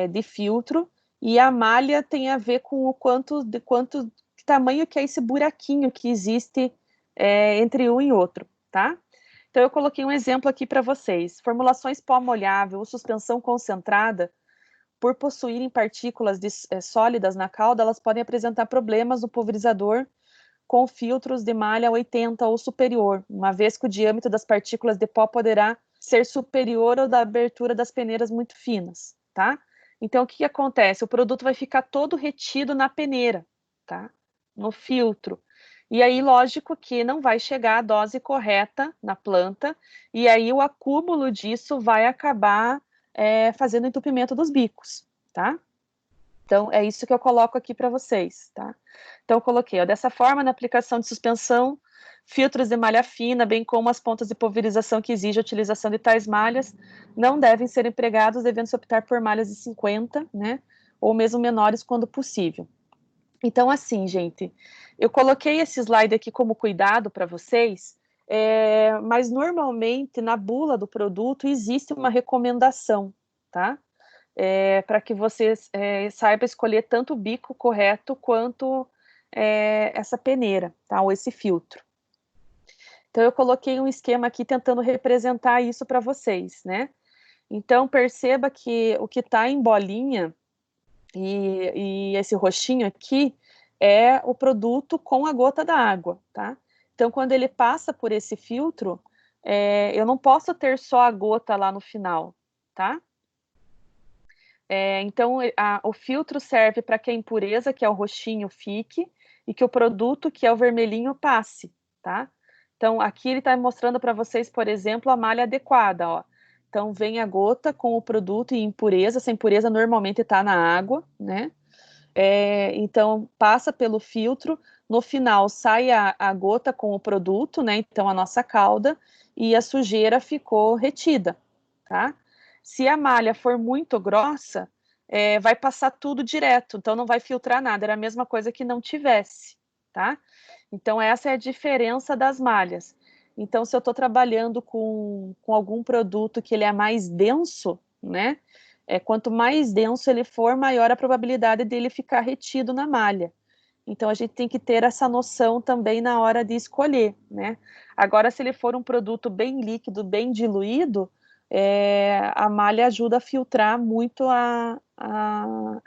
de filtro, e a malha tem a ver com o quanto que tamanho que é esse buraquinho que existe entre um e outro, tá? Então, eu coloquei um exemplo aqui para vocês. Formulações pó molhável ou suspensão concentrada, por possuírem partículas sólidas na cauda, elas podem apresentar problemas no pulverizador com filtros de malha 80 ou superior, uma vez que o diâmetro das partículas de pó poderá ser superior ao da abertura das peneiras muito finas, tá? Então, o que acontece? O produto vai ficar todo retido na peneira, tá? No filtro. E aí, lógico que não vai chegar a dose correta na planta, e aí o acúmulo disso vai acabar fazendo entupimento dos bicos, tá? Então, é isso que eu coloco aqui para vocês, tá? Então, eu coloquei, ó, dessa forma, na aplicação de suspensão, filtros de malha fina, bem como as pontas de pulverização que exigem a utilização de tais malhas, não devem ser empregados, devendo-se optar por malhas de 50, né? Ou mesmo menores, quando possível. Então, assim, gente, eu coloquei esse slide aqui como cuidado para vocês, mas normalmente na bula do produto existe uma recomendação, tá? Para que você saiba escolher tanto o bico correto quanto essa peneira, tá? Ou esse filtro. Então, eu coloquei um esquema aqui tentando representar isso para vocês, né? Então, perceba que o que está em bolinha e esse roxinho aqui é o produto com a gota da água, tá? Então, quando ele passa por esse filtro, eu não posso ter só a gota lá no final, tá? Então, o filtro serve para que a impureza, que é o roxinho, fique, e que o produto, que é o vermelhinho, passe, tá? Então, aqui ele está mostrando para vocês, por exemplo, a malha adequada, ó. Então, vem a gota com o produto e impureza, essa impureza normalmente está na água, né? Então, passa pelo filtro, no final sai a gota com o produto, né? Então, a nossa cauda, e a sujeira ficou retida, tá? Se a malha for muito grossa, vai passar tudo direto, então não vai filtrar nada, era a mesma coisa que não tivesse, tá? Então, essa é a diferença das malhas. Então, se eu estou trabalhando com algum produto que ele é mais denso, né? Quanto mais denso ele for, maior a probabilidade dele ficar retido na malha. Então, a gente tem que ter essa noção também na hora de escolher, né? Agora, se ele for um produto bem líquido, bem diluído, a malha ajuda a filtrar muito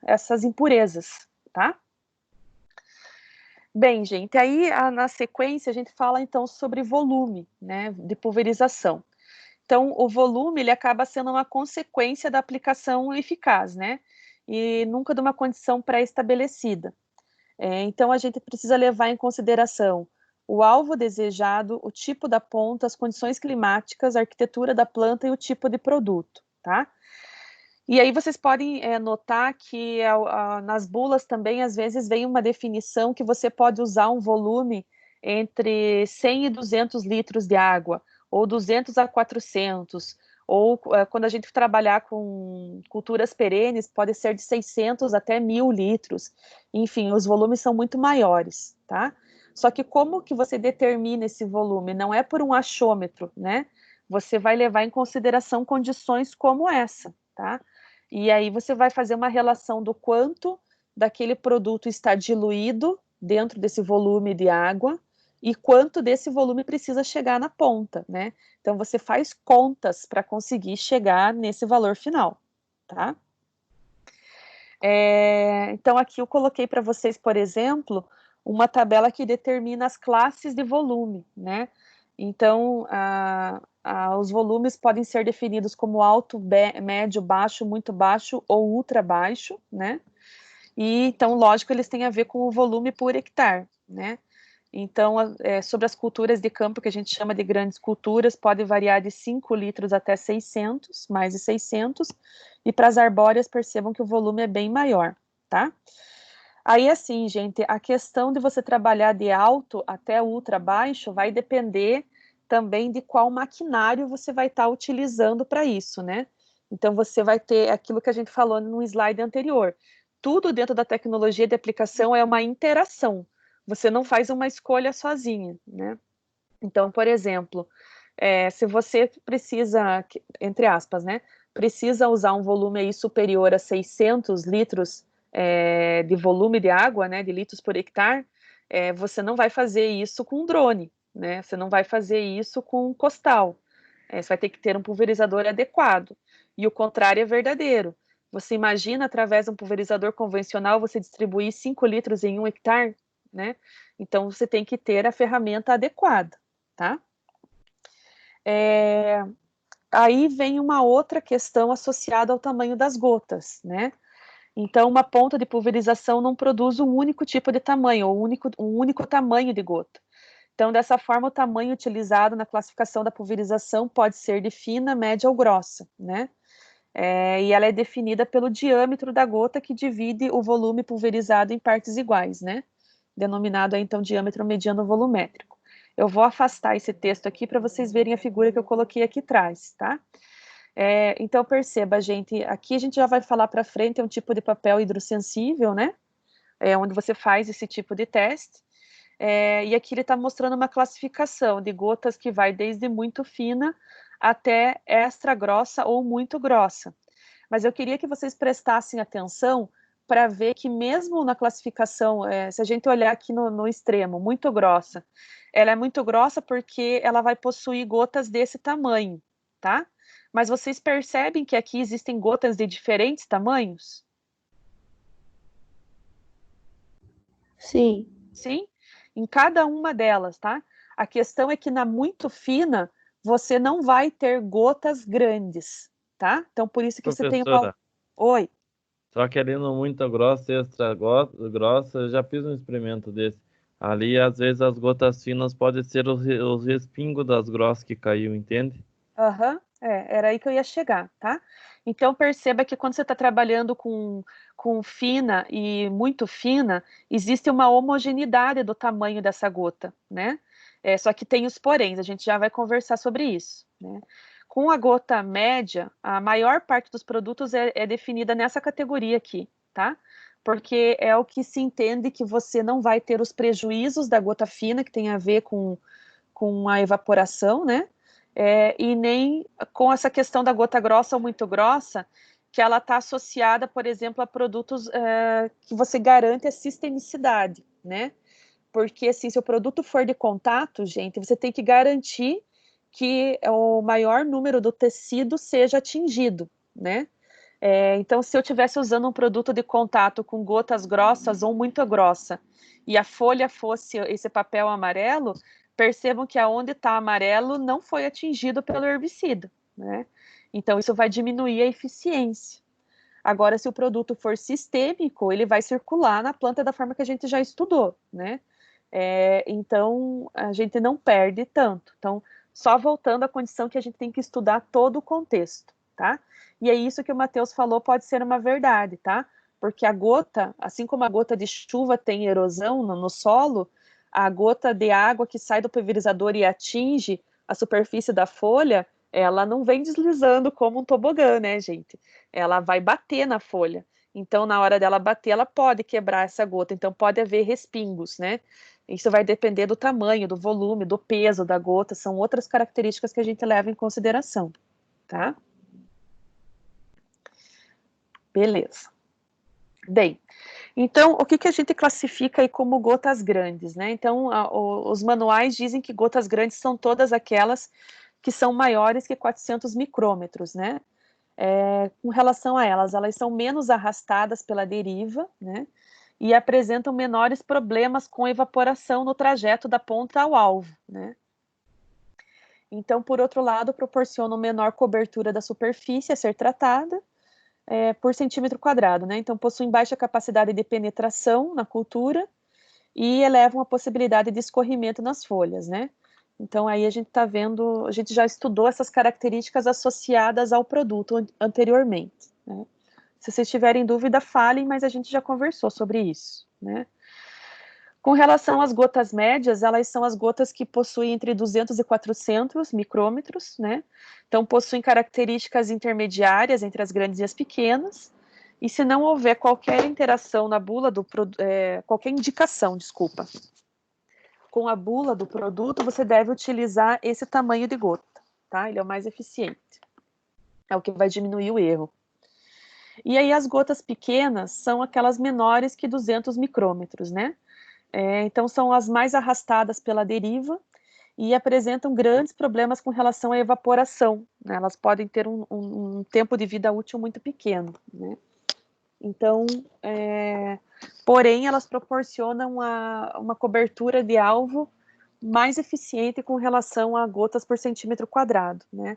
essas impurezas, tá? Bem, gente, aí na sequência a gente fala então sobre volume, né, de pulverização. Então, o volume ele acaba sendo uma consequência da aplicação eficaz, né, e nunca de uma condição pré-estabelecida. Então, a gente precisa levar em consideração o alvo desejado, o tipo da ponta, as condições climáticas, a arquitetura da planta e o tipo de produto, tá? E aí vocês podem notar que nas bulas também, às vezes, vem uma definição que você pode usar um volume entre 100 e 200 litros de água, ou 200 a 400, ou quando a gente trabalhar com culturas perenes, pode ser de 600 até 1.000 litros. Enfim, os volumes são muito maiores, tá? Só que como que você determina esse volume? Não é por um achômetro, né? Você vai levar em consideração condições como essa, tá? E aí você vai fazer uma relação do quanto daquele produto está diluído dentro desse volume de água e quanto desse volume precisa chegar na ponta, né? Então você faz contas para conseguir chegar nesse valor final, tá? Então aqui eu coloquei para vocês, por exemplo, uma tabela que determina as classes de volume, né? Então, os volumes podem ser definidos como alto, médio, baixo, muito baixo ou ultra baixo, né? E, então, lógico, eles têm a ver com o volume por hectare, né? Então, sobre as culturas de campo, que a gente chama de grandes culturas, pode variar de 5 litros até 600, mais de 600, e para as arbóreas, percebam que o volume é bem maior, tá? Aí, assim, gente, a questão de você trabalhar de alto até ultra baixo vai depender também de qual maquinário você vai estar utilizando para isso, né? Então, você vai ter aquilo que a gente falou no slide anterior. Tudo dentro da tecnologia de aplicação é uma interação. Você não faz uma escolha sozinha, né? Então, por exemplo, se você precisa, entre aspas, né? Precisa usar um volume aí superior a 600 litros de volume de água, né, de litros por hectare, você não vai fazer isso com drone, né, você não vai fazer isso com costal, você vai ter que ter um pulverizador adequado, e o contrário é verdadeiro. Você imagina, através de um pulverizador convencional, você distribuir 5 litros em 1 hectare, né, então você tem que ter a ferramenta adequada, tá? Aí vem uma outra questão associada ao tamanho das gotas, né? Então, uma ponta de pulverização não produz um único tipo de tamanho, ou um único tamanho de gota. Então, dessa forma, o tamanho utilizado na classificação da pulverização pode ser de fina, média ou grossa, né? E ela é definida pelo diâmetro da gota, que divide o volume pulverizado em partes iguais, né? Denominado aí, então, diâmetro mediano volumétrico. Eu vou afastar esse texto aqui para vocês verem a figura que eu coloquei aqui atrás, tá? Então, perceba, gente, aqui a gente já vai falar para frente, é um tipo de papel hidrossensível, né? Onde você faz esse tipo de teste. E aqui ele está mostrando uma classificação de gotas que vai desde muito fina até extra grossa ou muito grossa. Mas eu queria que vocês prestassem atenção para ver que mesmo na classificação, se a gente olhar aqui no extremo, muito grossa, ela é muito grossa porque ela vai possuir gotas desse tamanho, tá? Mas vocês percebem que aqui existem gotas de diferentes tamanhos? Sim. Sim? Em cada uma delas, tá? A questão é que na muito fina, você não vai ter gotas grandes, tá? Então, por isso que você tem uma... Professora, Oi. só querendo muito grossa e extra grossa, eu já fiz um experimento desse. Ali, às vezes, as gotas finas podem ser os respingos das grossas que caiu, entende? Aham, era aí que eu ia chegar, tá? Então, perceba que quando você está trabalhando com fina e muito fina, existe uma homogeneidade do tamanho dessa gota, né? Só que tem os poréns, a gente já vai conversar sobre isso, né? Com a gota média, a maior parte dos produtos é definida nessa categoria aqui, tá? Porque é o que se entende que você não vai ter os prejuízos da gota fina, que tem a ver com a evaporação, né? E nem com essa questão da gota grossa ou muito grossa, que ela está associada, por exemplo, a produtos que você garante a sistemicidade, né? Porque, assim, se o produto for de contato, gente, você tem que garantir que o maior número do tecido seja atingido, né? Então, se eu estivesse usando um produto de contato com gotas grossas ou muito grossa, e a folha fosse esse papel amarelo, percebam que aonde está amarelo não foi atingido pelo herbicida, né? Então, isso vai diminuir a eficiência. Agora, se o produto for sistêmico, ele vai circular na planta da forma que a gente já estudou, né? Então, a gente não perde tanto. Então, só voltando à condição que a gente tem que estudar todo o contexto, tá? E é isso que o Matheus falou, pode ser uma verdade, tá? Porque a gota, assim como a gota de chuva tem erosão no solo, a gota de água que sai do pulverizador e atinge a superfície da folha, ela não vem deslizando como um tobogã, né, gente? Ela vai bater na folha. Então, na hora dela bater, ela pode quebrar essa gota. Então, pode haver respingos, né? Isso vai depender do tamanho, do volume, do peso da gota. São outras características que a gente leva em consideração, tá? Beleza. Bem, então, o que a gente classifica aí como gotas grandes, né? Então, os manuais dizem que gotas grandes são todas aquelas que são maiores que 400 micrômetros, né? Com relação a elas são menos arrastadas pela deriva, né? E apresentam menores problemas com evaporação no trajeto da ponta ao alvo, né? Então, por outro lado, proporcionam menor cobertura da superfície a ser tratada, por centímetro quadrado, né? Então, possuem baixa capacidade de penetração na cultura e elevam a possibilidade de escorrimento nas folhas, né? Então, aí a gente está vendo, a gente já estudou essas características associadas ao produto anteriormente, né? Se vocês tiverem dúvida, falem, mas a gente já conversou sobre isso, né? Com relação às gotas médias, elas são as gotas que possuem entre 200 e 400 micrômetros, né? Então, possuem características intermediárias entre as grandes e as pequenas, e se não houver qualquer interação na bula qualquer indicação, desculpa, com a bula do produto, você deve utilizar esse tamanho de gota, tá? Ele é o mais eficiente. É o que vai diminuir o erro. E aí, as gotas pequenas são aquelas menores que 200 micrômetros, né? Então, são as mais arrastadas pela deriva e apresentam grandes problemas com relação à evaporação, né? Elas podem ter um tempo de vida útil muito pequeno, né? Então, porém, elas proporcionam uma cobertura de alvo mais eficiente com relação a gotas por centímetro quadrado, né?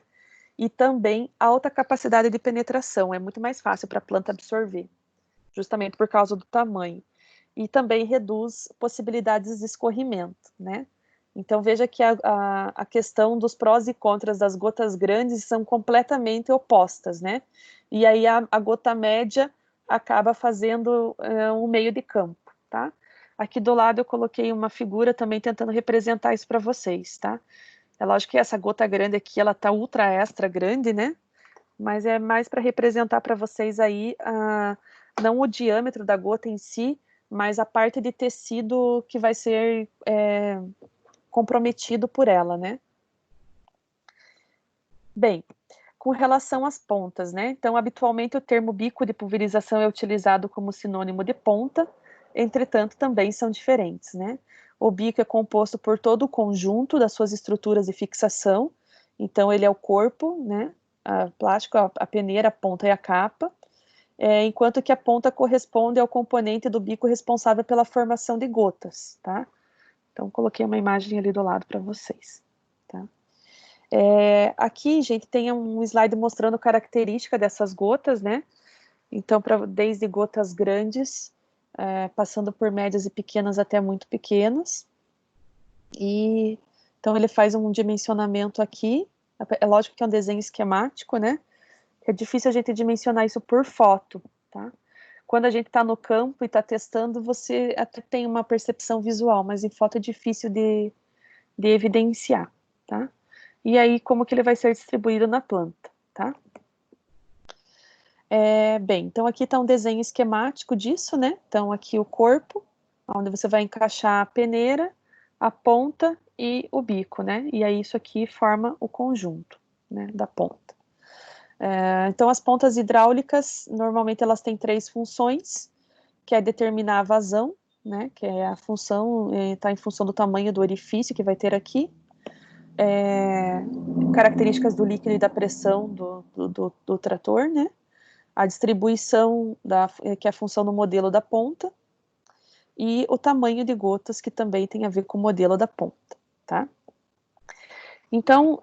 E também alta capacidade de penetração, é muito mais fácil para a planta absorver, justamente por causa do tamanho. E também reduz possibilidades de escorrimento, né? Então, veja que a questão dos prós e contras das gotas grandes são completamente opostas, né? E aí a gota média acaba fazendo um meio de campo, tá? Aqui do lado eu coloquei uma figura também tentando representar isso para vocês, tá? É lógico que essa gota grande aqui, ela tá ultra extra grande, né? Mas é mais para representar para vocês aí, não o diâmetro da gota em si, mas a parte de tecido que vai ser comprometido por ela, né? Bem, com relação às pontas, né? Então, habitualmente o termo bico de pulverização é utilizado como sinônimo de ponta, entretanto, também são diferentes, né? O bico é composto por todo o conjunto das suas estruturas de fixação, então ele é o corpo, né? A plástico, a peneira, a ponta e a capa, enquanto que a ponta corresponde ao componente do bico responsável pela formação de gotas, tá? Então, coloquei uma imagem ali do lado para vocês, tá? Aqui, gente, tem um slide mostrando característica dessas gotas, né? Então, desde gotas grandes, passando por médias e pequenas até muito pequenas. E, então, ele faz um dimensionamento aqui. É lógico que é um desenho esquemático, né? É difícil a gente dimensionar isso por foto, tá? Quando a gente está no campo e está testando, você até tem uma percepção visual, mas em foto é difícil de evidenciar, tá? E aí, como que ele vai ser distribuído na planta, tá? Bem, então aqui está um desenho esquemático disso, né? Então aqui o corpo, onde você vai encaixar a peneira, a ponta e o bico, né? E aí isso aqui forma o conjunto, né, da ponta. Então as pontas hidráulicas, normalmente elas têm 3 funções, que é determinar a vazão, né? Que é a função, está em função do tamanho do orifício que vai ter aqui. Características do líquido e da pressão do trator, né? a distribuição, que é a função do modelo da ponta, e o tamanho de gotas, que também tem a ver com o modelo da ponta, tá? Então,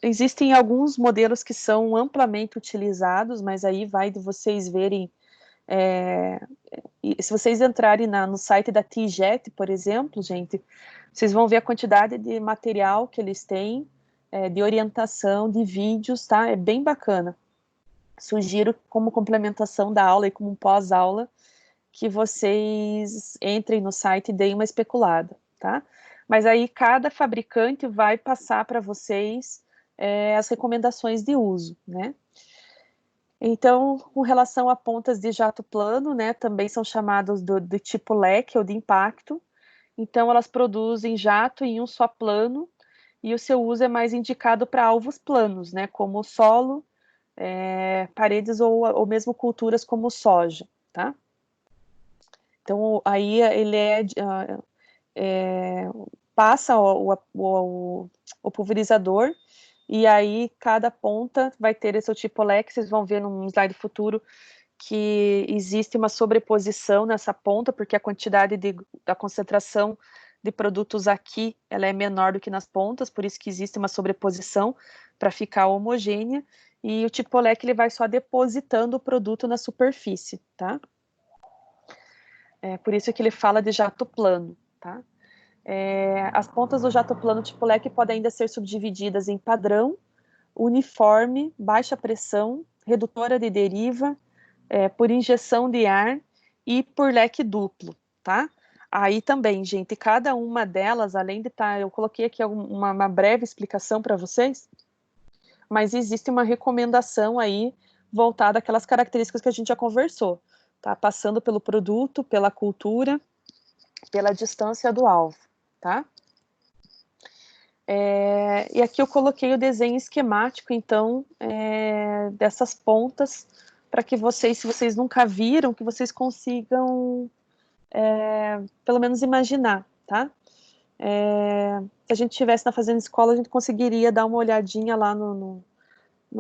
existem alguns modelos que são amplamente utilizados, mas aí vai de vocês verem, se vocês entrarem no site da TIJET, por exemplo, gente, vocês vão ver a quantidade de material que eles têm, de orientação, de vídeos, tá? É bem bacana. Sugiro como complementação da aula e como pós-aula que vocês entrem no site e deem uma especulada, tá? Mas aí cada fabricante vai passar para vocês as recomendações de uso, né? Então, com relação a pontas de jato plano, né, também são chamadas de tipo leque ou de impacto. Então, elas produzem jato em um só plano e o seu uso é mais indicado para alvos planos, né, como solo, paredes ou mesmo culturas como soja, tá? Então, aí ele passa o pulverizador e aí cada ponta vai ter esse tipo leque. Vocês vão ver num slide futuro que existe uma sobreposição nessa ponta, porque a quantidade da concentração de produtos aqui ela é menor do que nas pontas, por isso que existe uma sobreposição para ficar homogênea, e o tipo leque ele vai só depositando o produto na superfície, tá? Por isso que ele fala de jato plano, tá? As pontas do jato plano tipo leque podem ainda ser subdivididas em padrão, uniforme, baixa pressão, redutora de deriva, por injeção de ar e por leque duplo, tá? Aí também, gente, cada uma delas, além de estar, eu coloquei aqui uma breve explicação para vocês, mas existe uma recomendação aí voltada àquelas características que a gente já conversou, tá? Passando pelo produto, pela cultura, pela distância do alvo, tá? E aqui eu coloquei o desenho esquemático, então, dessas pontas, para que vocês, se vocês nunca viram, que vocês consigam, pelo menos imaginar, tá? Se a gente estivesse na fazenda escola, a gente conseguiria dar uma olhadinha lá no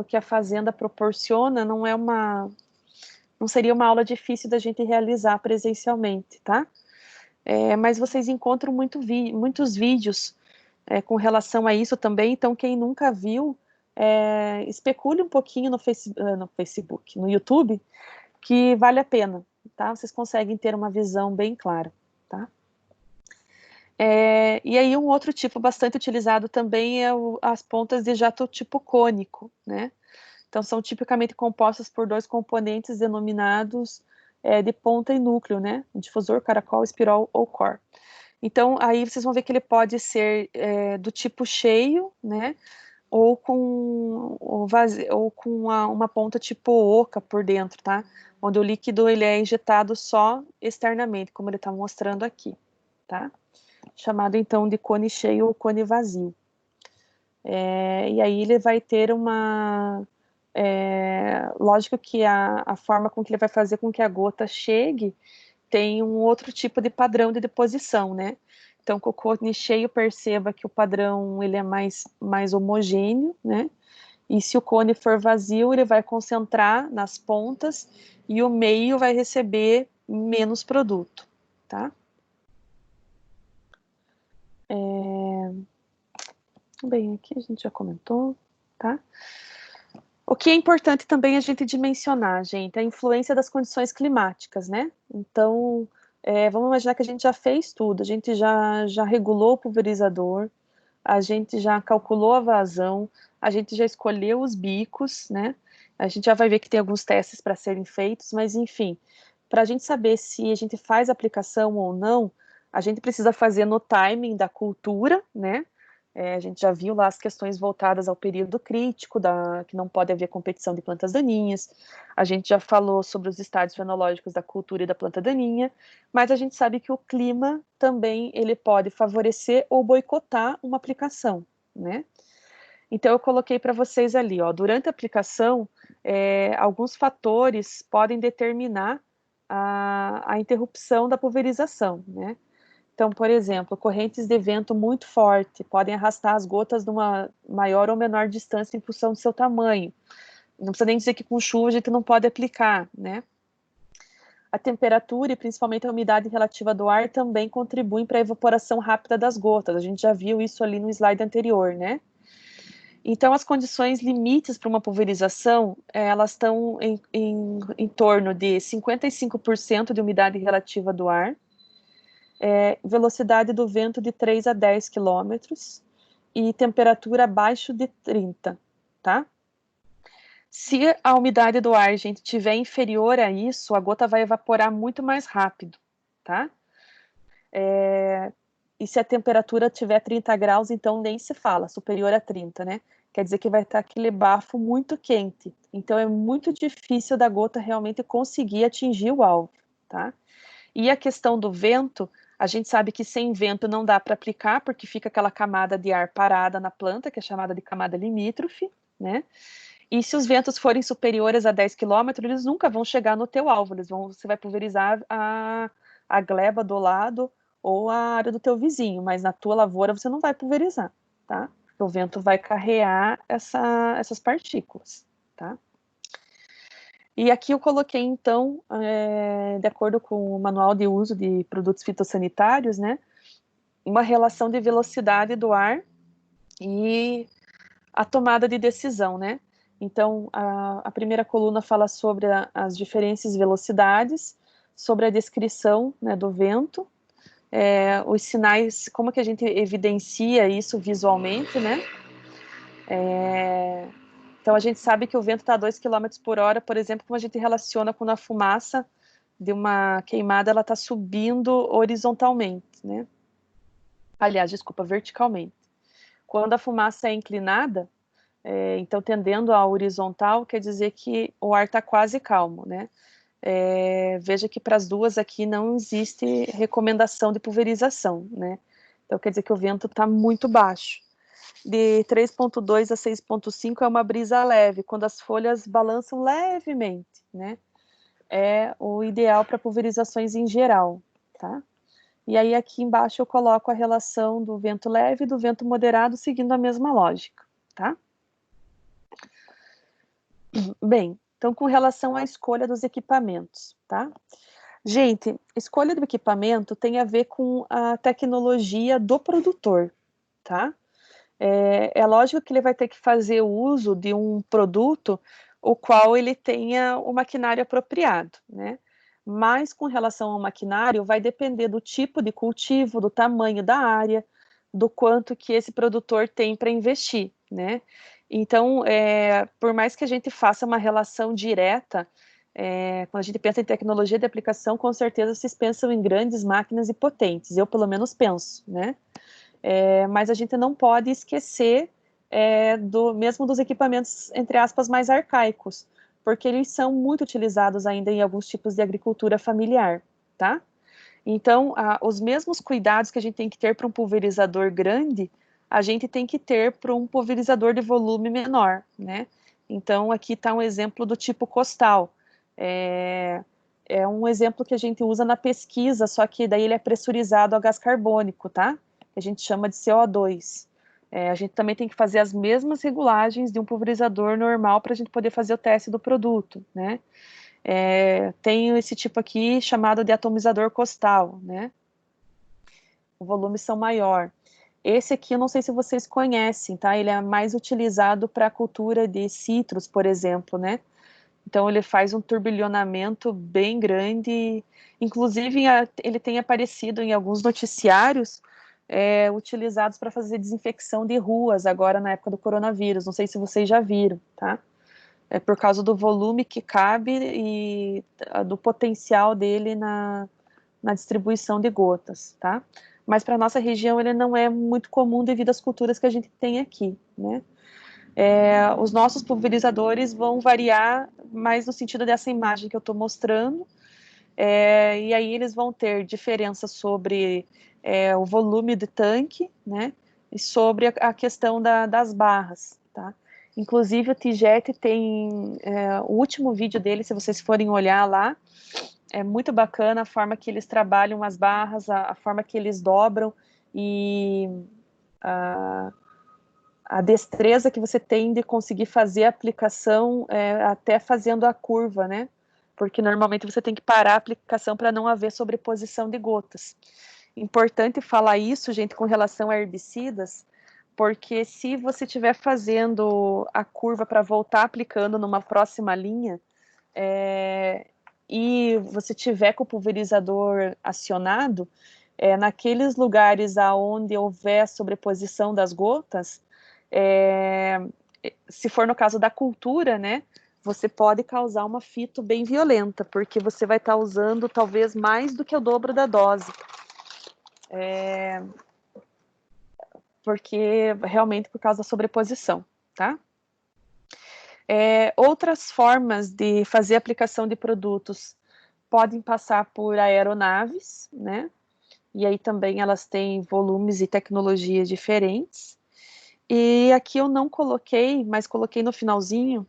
que a fazenda proporciona, não seria uma aula difícil da gente realizar presencialmente, tá? Mas vocês encontram muitos vídeos com relação a isso também, então quem nunca viu, especule um pouquinho no Facebook, no YouTube, que vale a pena, tá? Vocês conseguem ter uma visão bem clara, tá? E aí um outro tipo bastante utilizado também é as pontas de jato tipo cônico, né? Então são tipicamente compostas por dois componentes denominados de ponta e núcleo, né? Difusor, caracol, espirol ou core. Então aí vocês vão ver que ele pode ser do tipo cheio, né? Ou com uma ponta tipo oca por dentro, tá? Onde o líquido ele é injetado só externamente, como ele está mostrando aqui, tá? Chamado então de cone cheio ou cone vazio. E aí ele vai ter lógico que a forma com que ele vai fazer com que a gota chegue tem um outro tipo de padrão de deposição, né? Então, com o cone cheio, perceba que o padrão ele é mais homogêneo, né? E se o cone for vazio, ele vai concentrar nas pontas e o meio vai receber menos produto, tá? Bem, aqui a gente já comentou, tá? O que é importante também a gente dimensionar, gente, é a influência das condições climáticas, né? Então, vamos imaginar que a gente já fez tudo, a gente já regulou o pulverizador, a gente já calculou a vazão, a gente já escolheu os bicos, né? A gente já vai ver que tem alguns testes para serem feitos, mas enfim, para a gente saber se a gente faz aplicação ou não, a gente precisa fazer no timing da cultura, né? A gente já viu lá as questões voltadas ao período crítico, que não pode haver competição de plantas daninhas. A gente já falou sobre os estádios fenológicos da cultura e da planta daninha, mas a gente sabe que o clima também ele pode favorecer ou boicotar uma aplicação, né? Então eu coloquei para vocês ali, ó, durante a aplicação, alguns fatores podem determinar a interrupção da pulverização, né? Então, por exemplo, correntes de vento muito forte podem arrastar as gotas numa maior ou menor distância em função do seu tamanho. não precisa nem dizer que com chuva a gente não pode aplicar, né? A temperatura e principalmente a umidade relativa do ar também contribuem para a evaporação rápida das gotas. A gente já viu isso ali no slide anterior, né? Então, as condições limites para uma pulverização, elas estão em torno de 55% de umidade relativa do ar, velocidade do vento de 3 a 10 quilômetros e temperatura abaixo de 30, tá? Se a umidade do ar, gente, tiver inferior a isso, a gota vai evaporar muito mais rápido, tá? E se a temperatura tiver 30 graus, então nem se fala, superior a 30, né? Quer dizer que vai estar aquele bafo muito quente. Então é muito difícil da gota realmente conseguir atingir o alvo, tá? E a questão do vento, a gente sabe que sem vento não dá para aplicar, porque fica aquela camada de ar parada na planta, que é chamada de camada limítrofe, né? E se os ventos forem superiores a 10 km, eles nunca vão chegar no teu alvo, você vai pulverizar a gleba do lado ou a área do teu vizinho, mas na tua lavoura você não vai pulverizar, tá? Porque o vento vai carrear essas partículas, tá? E aqui eu coloquei, então, de acordo com o manual de uso de produtos fitossanitários, né, uma relação de velocidade do ar e a tomada de decisão, né? Então, a primeira coluna fala sobre as diferentes velocidades, sobre a descrição, né, do vento, os sinais, como que a gente evidencia isso visualmente, né? Então, a gente sabe que o vento está a 2 km por hora, por exemplo, como a gente relaciona quando a fumaça de uma queimada ela está subindo horizontalmente, né? Aliás, desculpa, verticalmente. Quando a fumaça é inclinada, então tendendo à horizontal, quer dizer que o ar está quase calmo, né? Veja que para as duas aqui não existe recomendação de pulverização, né? Então quer dizer que o vento está muito baixo. De 3,2 a 6,5 é uma brisa leve, quando as folhas balançam levemente, né? É o ideal para pulverizações em geral, tá? E aí aqui embaixo eu coloco a relação do vento leve e do vento moderado, seguindo a mesma lógica, tá? Bem, então com relação à escolha dos equipamentos, tá? Gente, escolha do equipamento tem a ver com a tecnologia do produtor, tá? É lógico que ele vai ter que fazer uso de um produto o qual ele tenha o maquinário apropriado, né? Mas com relação ao maquinário, vai depender do tipo de cultivo, do tamanho da área, do quanto que esse produtor tem para investir, né? Então, por mais que a gente faça uma relação direta, quando a gente pensa em tecnologia de aplicação, com certeza vocês pensam em grandes máquinas e potentes, eu pelo menos penso, né? Mas a gente não pode esquecer mesmo dos equipamentos, entre aspas, mais arcaicos, porque eles são muito utilizados ainda em alguns tipos de agricultura familiar, tá? Então, os mesmos cuidados que a gente tem que ter para um pulverizador grande, a gente tem que ter para um pulverizador de volume menor, né? Então, aqui está um exemplo do tipo costal. É um exemplo que a gente usa na pesquisa, só que daí ele é pressurizado a gás carbônico, tá? A gente chama de CO2. A gente também tem que fazer as mesmas regulagens de um pulverizador normal para a gente poder fazer o teste do produto, né? Tem esse tipo aqui chamado de atomizador costal, né? O volume são maior. Esse aqui eu não sei se vocês conhecem, tá? Ele é mais utilizado para a cultura de citros, por exemplo, né? Então ele faz um turbilhonamento bem grande, inclusive ele tem aparecido em alguns noticiários utilizados para fazer desinfecção de ruas agora na época do coronavírus, não sei se vocês já viram, tá? Por causa do volume que cabe e do potencial dele na distribuição de gotas, tá? Mas para nossa região ele não é muito comum devido às culturas que a gente tem aqui, né? Os nossos pulverizadores vão variar mais no sentido dessa imagem que eu estou mostrando, e aí eles vão ter diferença sobre o volume de tanque, né, e sobre a questão das barras, tá? Inclusive o TJET tem o último vídeo dele, se vocês forem olhar lá, é muito bacana a forma que eles trabalham as barras, a forma que eles dobram e a destreza que você tem de conseguir fazer a aplicação até fazendo a curva, né? Porque normalmente você tem que parar a aplicação para não haver sobreposição de gotas. Importante falar isso, gente, com relação a herbicidas, porque se você estiver fazendo a curva para voltar aplicando numa próxima linha, e você tiver com o pulverizador acionado, naqueles lugares aonde houver sobreposição das gotas, se for no caso da cultura, né, você pode causar uma fito bem violenta, porque você vai estar usando talvez mais do que o dobro da dose. Porque realmente por causa da sobreposição, tá? Outras formas de fazer aplicação de produtos podem passar por aeronaves, né? E aí também elas têm volumes e tecnologias diferentes. E aqui eu não coloquei, mas coloquei no finalzinho,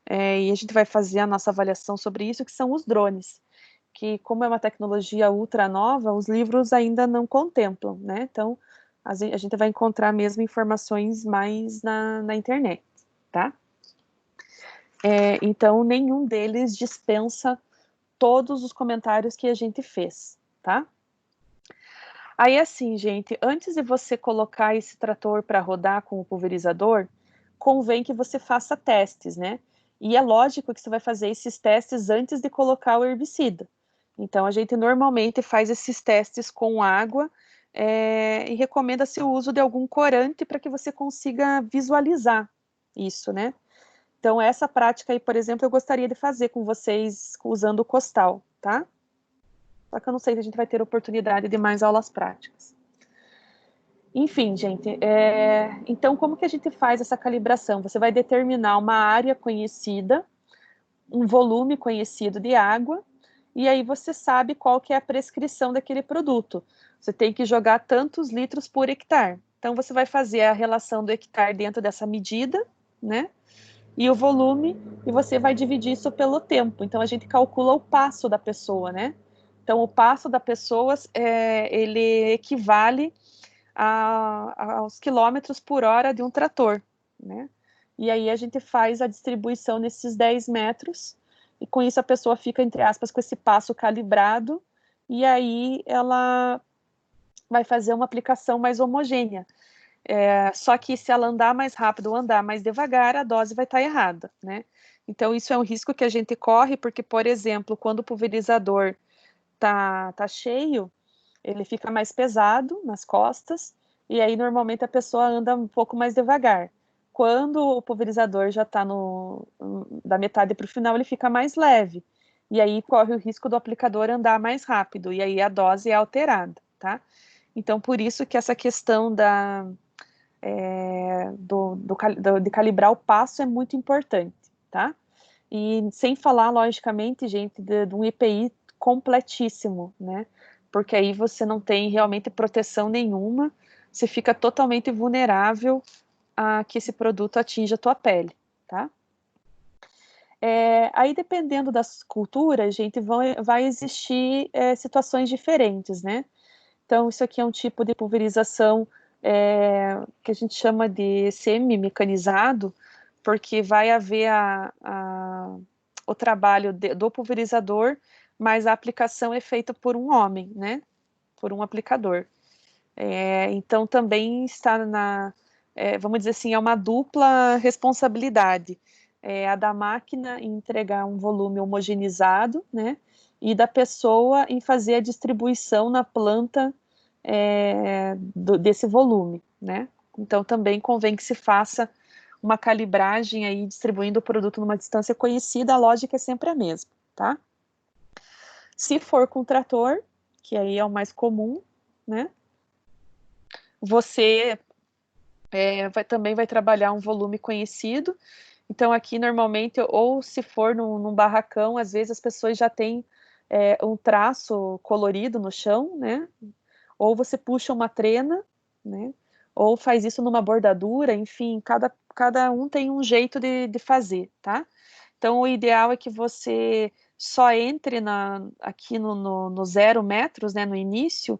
e a gente vai fazer a nossa avaliação sobre isso, que são os drones, que como é uma tecnologia ultra nova, os livros ainda não contemplam, né? Então, a gente vai encontrar mesmo informações mais na internet, tá? Então, nenhum deles dispensa todos os comentários que a gente fez, tá? Aí, assim, gente, antes de você colocar esse trator para rodar com o pulverizador, convém que você faça testes, né? E é lógico que você vai fazer esses testes antes de colocar o herbicida. Então, a gente normalmente faz esses testes com água e recomenda-se o uso de algum corante para que você consiga visualizar isso, né? Então, essa prática aí, por exemplo, eu gostaria de fazer com vocês usando o costal, tá? Só que eu não sei se a gente vai ter oportunidade de mais aulas práticas. Enfim, gente, então como que a gente faz essa calibração? Você vai determinar uma área conhecida, um volume conhecido de água, e aí você sabe qual que é a prescrição daquele produto. Você tem que jogar tantos litros por hectare. Então, você vai fazer a relação do hectare dentro dessa medida, né? E o volume, e você vai dividir isso pelo tempo. Então, a gente calcula o passo da pessoa, né? Então, o passo da pessoa, ele equivale aos quilômetros por hora de um trator, né? E aí a gente faz a distribuição nesses 10 metros, e com isso a pessoa fica, entre aspas, com esse passo calibrado, e aí ela vai fazer uma aplicação mais homogênea. Só que se ela andar mais rápido ou andar mais devagar, a dose vai estar errada, né? Então, isso é um risco que a gente corre, porque, por exemplo, quando o pulverizador tá cheio, ele fica mais pesado nas costas, e aí normalmente a pessoa anda um pouco mais devagar. Quando o pulverizador já está da metade para o final, ele fica mais leve, e aí corre o risco do aplicador andar mais rápido, e aí a dose é alterada, tá? Então, por isso que essa questão de calibrar o passo é muito importante, tá? E sem falar, logicamente, gente, de um EPI completíssimo, né? Porque aí você não tem realmente proteção nenhuma, você fica totalmente vulnerável a que esse produto atinja a tua pele, tá? Aí, dependendo das culturas, gente, vai existir situações diferentes, né? Então, isso aqui é um tipo de pulverização que a gente chama de semi-mecanizado, porque vai haver o trabalho do pulverizador, mas a aplicação é feita por um homem, né? Por um aplicador. Então, também está vamos dizer assim, é uma dupla responsabilidade. A da máquina em entregar um volume homogeneizado, né? E da pessoa em fazer a distribuição na planta desse volume, né? Então, também convém que se faça uma calibragem aí, distribuindo o produto numa distância conhecida, a lógica é sempre a mesma, tá? Se for com trator, que aí é o mais comum, né? Você também vai trabalhar um volume conhecido. Então, aqui, normalmente, ou se for num barracão, às vezes as pessoas já têm um traço colorido no chão, né? Ou você puxa uma trena, né? Ou faz isso numa bordadura, enfim, cada um tem um jeito de fazer, tá? Então, o ideal é que você só entre aqui no 0 metros, né, no início,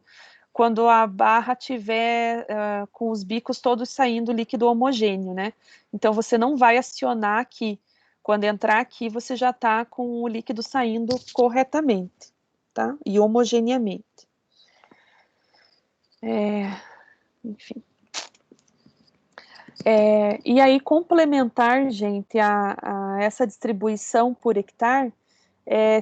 quando a barra tiver com os bicos todos saindo líquido homogêneo, né? Então, você não vai acionar aqui. Quando entrar aqui, você já está com o líquido saindo corretamente, tá? E homogeneamente. Enfim. E aí, complementar, gente, a essa distribuição por hectare,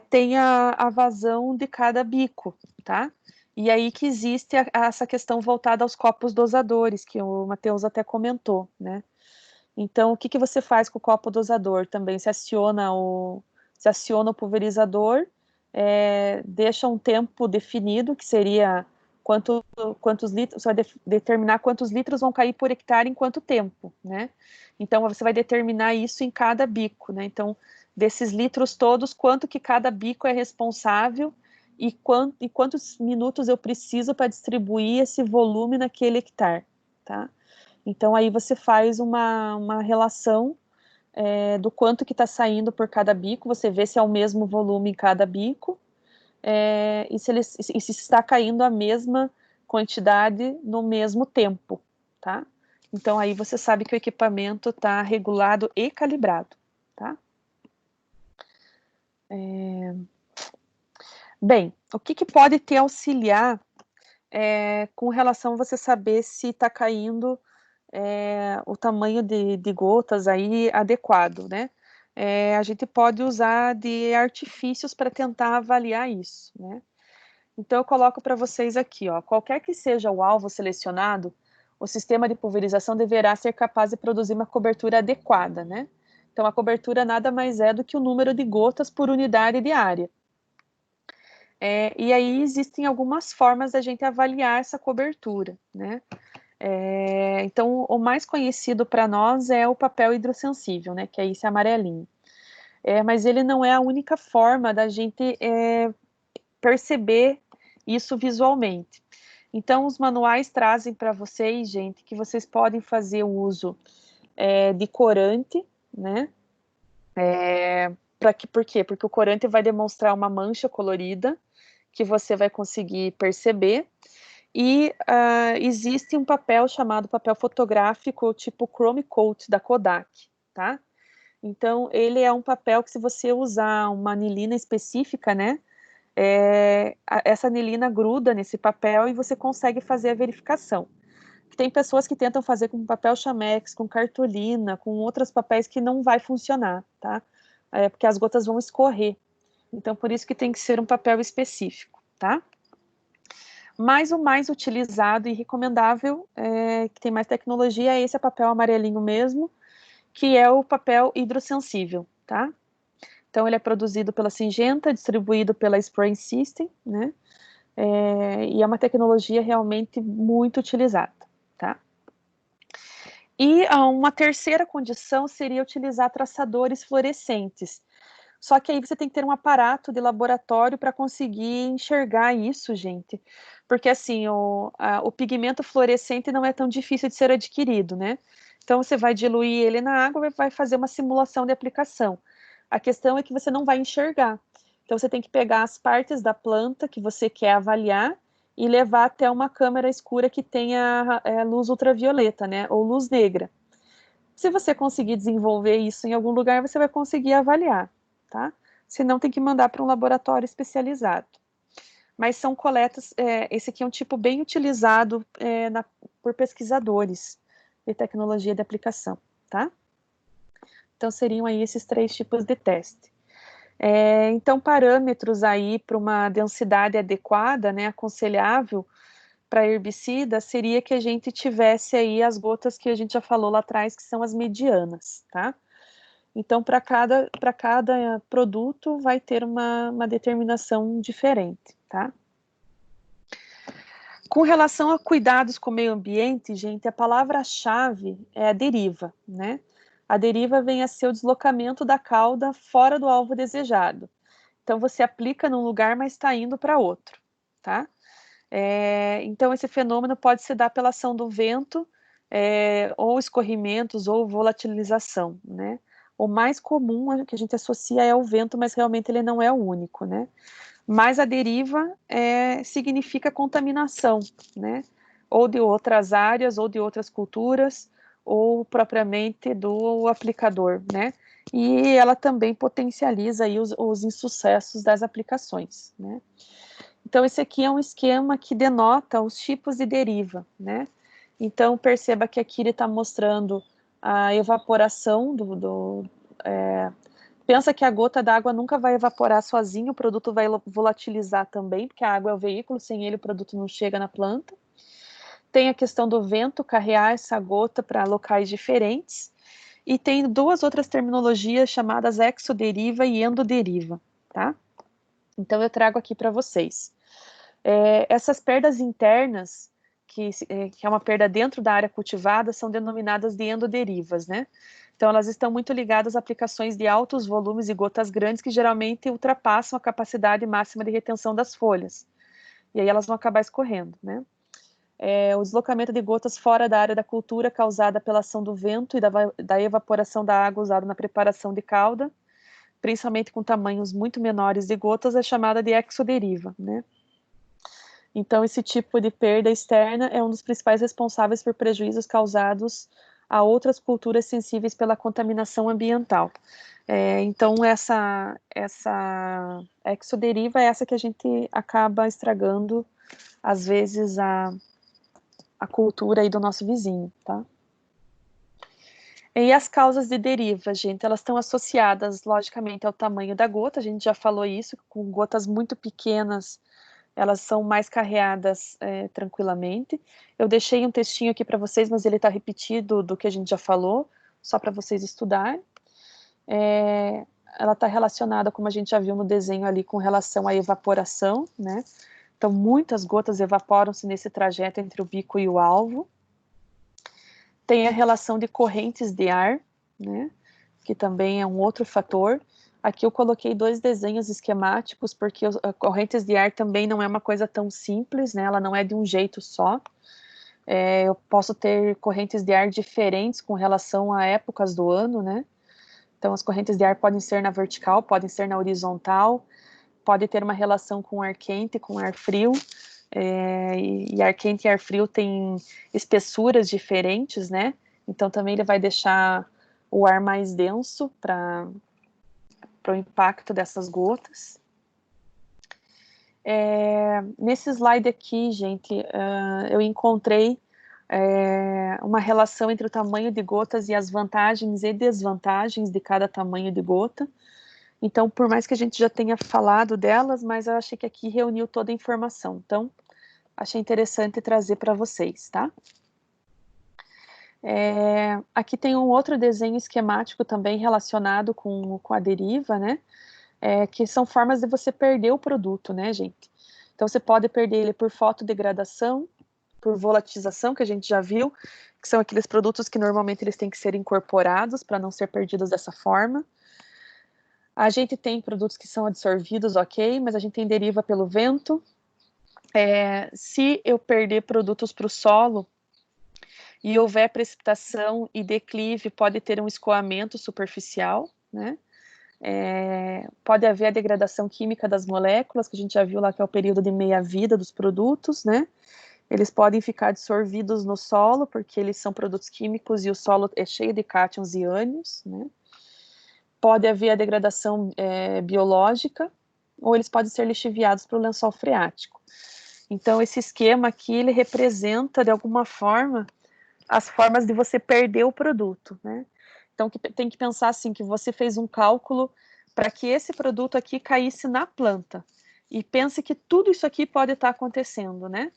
tem a vazão de cada bico, tá? E aí que existe essa questão voltada aos copos dosadores, que o Matheus até comentou, né? Então, o que você faz com o copo dosador? Também se aciona o pulverizador, deixa um tempo definido, que seria quantos litros, você vai determinar quantos litros vão cair por hectare em quanto tempo, né? Então, você vai determinar isso em cada bico, né? Então, desses litros todos, quanto que cada bico é responsável e quantos minutos eu preciso para distribuir esse volume naquele hectare, tá? Então, aí você faz uma relação do quanto que está saindo por cada bico, você vê se é o mesmo volume em cada bico, e se está caindo a mesma quantidade no mesmo tempo, tá? Então, aí você sabe que o equipamento está regulado e calibrado, tá? Bem, o que pode te auxiliar com relação a você saber se está caindo o tamanho de gotas aí adequado, né? A gente pode usar de artifícios para tentar avaliar isso, né? Então, eu coloco para vocês aqui, ó, qualquer que seja o alvo selecionado, o sistema de pulverização deverá ser capaz de produzir uma cobertura adequada, né? Então, a cobertura nada mais é do que o número de gotas por unidade de área. E aí existem algumas formas da gente avaliar essa cobertura, né? Então, o mais conhecido para nós é o papel hidrossensível, né? Que é esse amarelinho. Mas ele não é a única forma da gente perceber isso visualmente. Então, os manuais trazem para vocês, gente, que vocês podem fazer o uso de corante, né? Por quê? Porque o corante vai demonstrar uma mancha colorida que você vai conseguir perceber. E existe um papel chamado papel fotográfico, tipo Chrome Coat da Kodak, tá? Então, ele é um papel que, se você usar uma anilina específica, né, essa anilina gruda nesse papel e você consegue fazer a verificação. Tem pessoas que tentam fazer com papel chamex, com cartolina, com outros papéis que não vai funcionar, tá? Porque as gotas vão escorrer. Então, por isso que tem que ser um papel específico, tá? Mas o mais utilizado e recomendável, que tem mais tecnologia, é esse papel amarelinho mesmo, que é o papel hidrossensível, tá? Então, ele é produzido pela Syngenta, distribuído pela Spraying System, né? E é uma tecnologia realmente muito utilizada, tá? E uma terceira condição seria utilizar traçadores fluorescentes. Só que aí você tem que ter um aparato de laboratório para conseguir enxergar isso, gente. Porque, assim, o pigmento fluorescente não é tão difícil de ser adquirido, né? Então, você vai diluir ele na água e vai fazer uma simulação de aplicação. A questão é que você não vai enxergar. Então, você tem que pegar as partes da planta que você quer avaliar e levar até uma câmera escura que tenha luz ultravioleta, né? Ou luz negra. Se você conseguir desenvolver isso em algum lugar, você vai conseguir avaliar, tá? Senão, tem que mandar para um laboratório especializado. Mas são coletas, esse aqui é um tipo bem utilizado por pesquisadores de tecnologia de aplicação, tá? Então, seriam aí esses 3 tipos de teste. Então, parâmetros aí para uma densidade adequada, né, aconselhável para herbicida, seria que a gente tivesse aí as gotas que a gente já falou lá atrás, que são as medianas, tá? Então, para cada produto vai ter uma determinação diferente, tá? Com relação a cuidados com o meio ambiente, gente, a palavra-chave é a deriva, né? A deriva vem a ser o deslocamento da cauda fora do alvo desejado. Então, você aplica num lugar, mas está indo para outro, tá? Então, esse fenômeno pode se dar pela ação do vento, ou escorrimentos, ou volatilização, né? O mais comum que a gente associa é o vento, mas realmente ele não é o único, né? mas a deriva significa contaminação, né? Ou de outras áreas, ou de outras culturas, ou propriamente do aplicador, né? E ela também potencializa aí os insucessos das aplicações, né? Então, esse aqui é um esquema que denota os tipos de deriva, né? Então, perceba que aqui ele está mostrando a evaporação pensa que a gota d'água nunca vai evaporar sozinho, o produto vai volatilizar também, porque a água é o veículo, sem ele o produto não chega na planta. Tem a questão do vento carrear essa gota para locais diferentes, e tem duas outras terminologias chamadas exoderiva e endoderiva, tá? Então, eu trago aqui para vocês. Essas perdas internas, que é uma perda dentro da área cultivada, são denominadas de endoderivas, né? Então, elas estão muito ligadas a aplicações de altos volumes e gotas grandes que geralmente ultrapassam a capacidade máxima de retenção das folhas. E aí elas vão acabar escorrendo, né? O deslocamento de gotas fora da área da cultura causada pela ação do vento e da evaporação da água usada na preparação de calda, principalmente com tamanhos muito menores de gotas, é chamada de exoderiva, né? Então, esse tipo de perda externa é um dos principais responsáveis por prejuízos causados a outras culturas sensíveis pela contaminação ambiental. Então, essa exoderiva é essa que a gente acaba estragando, às vezes, a cultura aí do nosso vizinho, tá? E as causas de deriva, gente, elas estão associadas, logicamente, ao tamanho da gota, a gente já falou isso, com gotas muito pequenas, elas são mais carreadas tranquilamente. Eu deixei um textinho aqui para vocês, mas ele está repetido do que a gente já falou, só para vocês estudarem. Ela está relacionada, como a gente já viu no desenho ali, com relação à evaporação, né? Então, muitas gotas evaporam-se nesse trajeto entre o bico e o alvo. Tem a relação de correntes de ar, né? Que também é um outro fator. Aqui eu coloquei 2 desenhos esquemáticos, porque correntes de ar também não é uma coisa tão simples, né? Ela não é de um jeito só. Eu posso ter correntes de ar diferentes com relação a épocas do ano, né? Então, as correntes de ar podem ser na vertical, podem ser na horizontal, pode ter uma relação com ar quente, com ar frio, e ar quente e ar frio têm espessuras diferentes, né? Então, também ele vai deixar o ar mais denso para o impacto dessas gotas. Nesse slide aqui, gente, eu encontrei uma relação entre o tamanho de gotas e as vantagens e desvantagens de cada tamanho de gota. Então, por mais que a gente já tenha falado delas, mas eu achei que aqui reuniu toda a informação. Então, achei interessante trazer para vocês, tá? Aqui tem um outro desenho esquemático também relacionado com a deriva, né? Que são formas de você perder o produto, né, gente? Então, você pode perder ele por fotodegradação, por volatilização, que a gente já viu, que são aqueles produtos que normalmente eles têm que ser incorporados para não ser perdidos dessa forma. A gente tem produtos que são absorvidos, ok, mas a gente tem deriva pelo vento. Se eu perder produtos para o solo e houver precipitação e declive, pode ter um escoamento superficial, né? Pode haver a degradação química das moléculas, que a gente já viu lá que é o período de meia-vida dos produtos, né? Eles podem ficar dissolvidos no solo, porque eles são produtos químicos e o solo é cheio de cátions e ânions, né? Pode haver a degradação biológica, ou eles podem ser lixiviados para o lençol freático. Então, esse esquema aqui, ele representa, de alguma forma, as formas de você perder o produto, né? Então, tem que pensar assim, que você fez um cálculo para que esse produto aqui caísse na planta. E pense que tudo isso aqui pode estar acontecendo, né?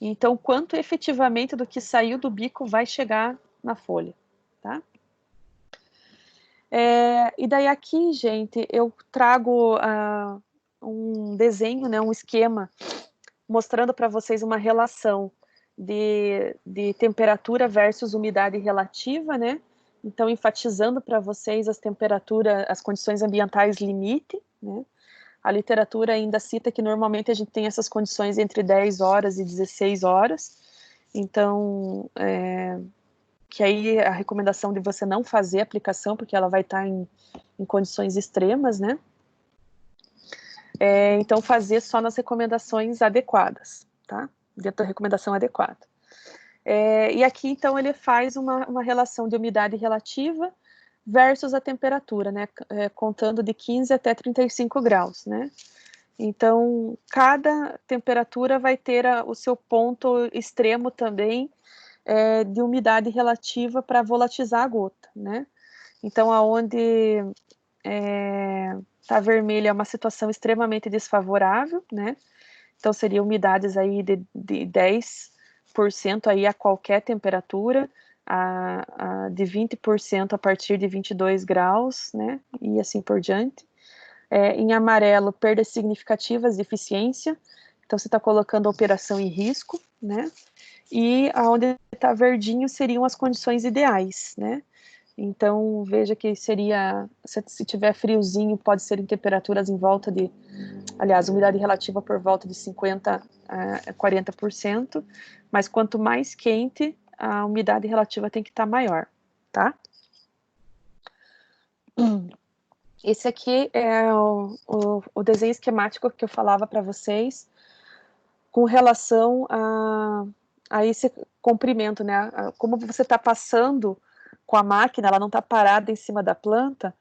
Então, quanto efetivamente do que saiu do bico vai chegar na folha, tá? E daí aqui, gente, eu trago um desenho, né, um esquema, mostrando para vocês uma relação de temperatura versus umidade relativa, né? Então, enfatizando para vocês as temperaturas, as condições ambientais limite, né? A literatura ainda cita que normalmente a gente tem essas condições entre 10 horas e 16 horas. Então, que aí a recomendação de você não fazer a aplicação, porque ela vai estar em condições extremas, né? Então, fazer só nas recomendações adequadas, tá? Dentro da recomendação adequada. E aqui, então, ele faz uma relação de umidade relativa versus a temperatura, né? Contando de 15 até 35 graus, né? Então, cada temperatura vai ter o seu ponto extremo também de umidade relativa para volatizar a gota, né? Então, aonde tá vermelho é uma situação extremamente desfavorável, né? Então, seria umidades aí de 10% aí a qualquer temperatura, de 20% a partir de 22 graus, né? E assim por diante. Em amarelo, perdas significativas de eficiência. Então, você está colocando a operação em risco, né? E aonde está verdinho seriam as condições ideais, né? Então, veja que seria, se tiver friozinho, pode ser em temperaturas em volta de, aliás, umidade relativa por volta de 50% a 40%, mas quanto mais quente, a umidade relativa tem que estar maior, tá? Esse aqui é o desenho esquemático que eu falava para vocês com relação a esse comprimento, né? Como você está passando com a máquina, ela não está parada em cima da planta,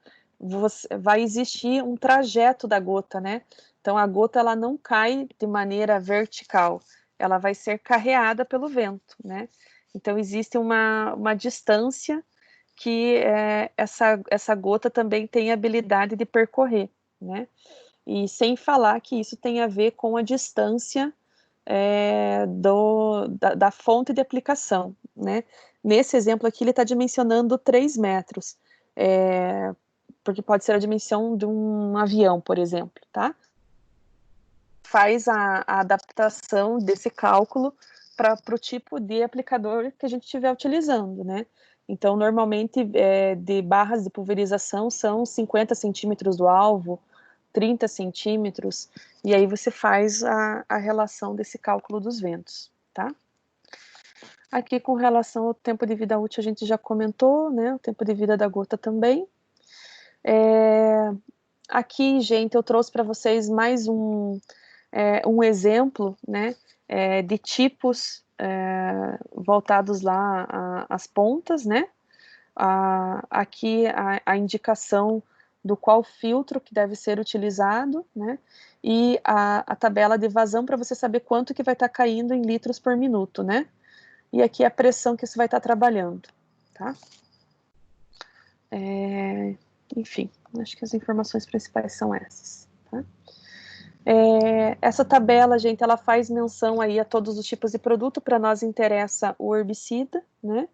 vai existir um trajeto da gota, né? Então, a gota ela não cai de maneira vertical, ela vai ser carreada pelo vento, né? Então, existe uma distância que essa gota também tem habilidade de percorrer, né? E sem falar que isso tem a ver com a distância da fonte de aplicação, né? Nesse exemplo aqui, ele está dimensionando 3 metros, porque pode ser a dimensão de um avião, por exemplo, tá? Faz a adaptação desse cálculo para o tipo de aplicador que a gente estiver utilizando, né? Então, normalmente, de barras de pulverização são 50 centímetros do alvo, 30 centímetros, e aí você faz a relação desse cálculo dos ventos, tá? Aqui, com relação ao tempo de vida útil, a gente já comentou, né? O tempo de vida da gota também. Aqui, gente, eu trouxe para vocês mais um exemplo, né? De tipos voltados lá às pontas, né? Aqui a indicação do qual filtro que deve ser utilizado, né? E a tabela de vazão para você saber quanto que vai estar caindo em litros por minuto, né? E aqui a pressão que você vai estar trabalhando, tá? Enfim, acho que as informações principais são essas, tá? Essa tabela, gente, ela faz menção aí a todos os tipos de produto, para nós interessa o herbicida, né?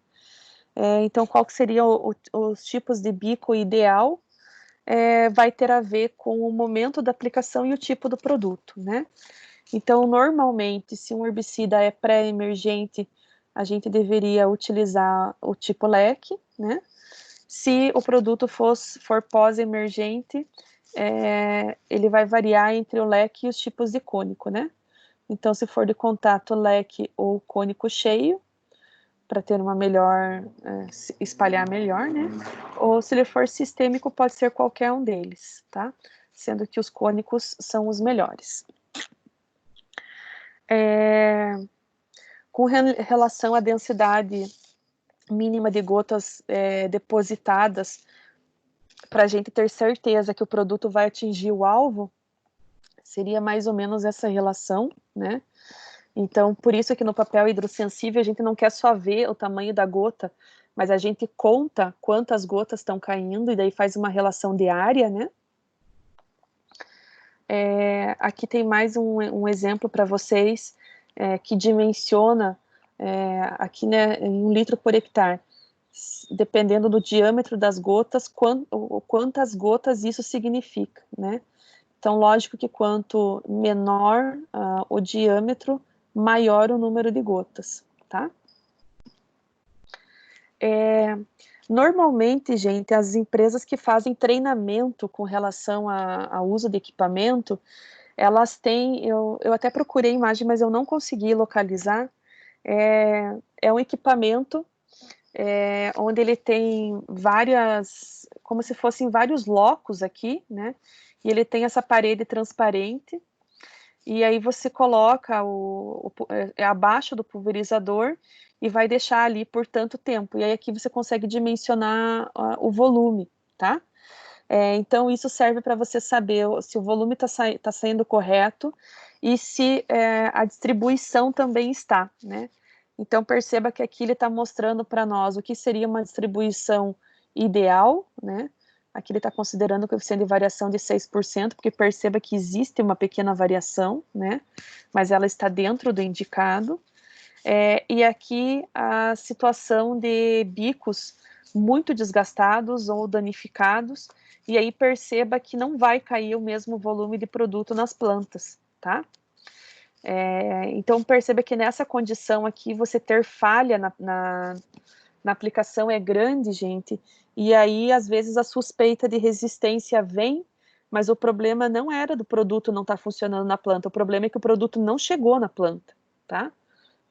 Então, qual que seriam os tipos de bico ideal? Vai ter a ver com o momento da aplicação e o tipo do produto, né? Então, normalmente, se um herbicida é pré-emergente, a gente deveria utilizar o tipo leque, né? Se o produto for pós-emergente, ele vai variar entre o leque e os tipos de cônico, né? Então, se for de contato leque ou cônico cheio, para ter uma melhor, espalhar melhor, né? Ou se ele for sistêmico, pode ser qualquer um deles, tá? Sendo que os cônicos são os melhores. Com relação à densidade mínima de gotas depositadas, para a gente ter certeza que o produto vai atingir o alvo, seria mais ou menos essa relação, né? Então, por isso que no papel hidrossensível a gente não quer só ver o tamanho da gota, mas a gente conta quantas gotas estão caindo e daí faz uma relação de área, né? Aqui tem mais um exemplo para vocês que dimensiona aqui, né, em 1 litro por hectare, dependendo do diâmetro das gotas, quantas gotas isso significa, né? Então, lógico que quanto menor o diâmetro, maior o número de gotas, tá? Normalmente, gente, as empresas que fazem treinamento com relação ao uso de equipamento, elas têm, eu até procurei a imagem, mas eu não consegui localizar, um equipamento onde ele tem várias, como se fossem vários locos aqui, né? e ele tem essa parede transparente, e aí você coloca abaixo do pulverizador e vai deixar ali por tanto tempo. E aí aqui você consegue dimensionar o volume, tá? Então isso serve para você saber se o volume tá saindo correto e se a distribuição também está, né? Então perceba que aqui ele está mostrando para nós o que seria uma distribuição ideal, né? Aqui ele está considerando o coeficiente de variação de 6%, porque perceba que existe uma pequena variação, né? Mas ela está dentro do indicado. E aqui a situação de bicos muito desgastados ou danificados, e aí perceba que não vai cair o mesmo volume de produto nas plantas, tá? Então perceba que nessa condição aqui, você ter falha na aplicação é grande, gente, e aí às vezes a suspeita de resistência vem, mas o problema não era do produto não estar funcionando na planta, o problema é que o produto não chegou na planta, tá?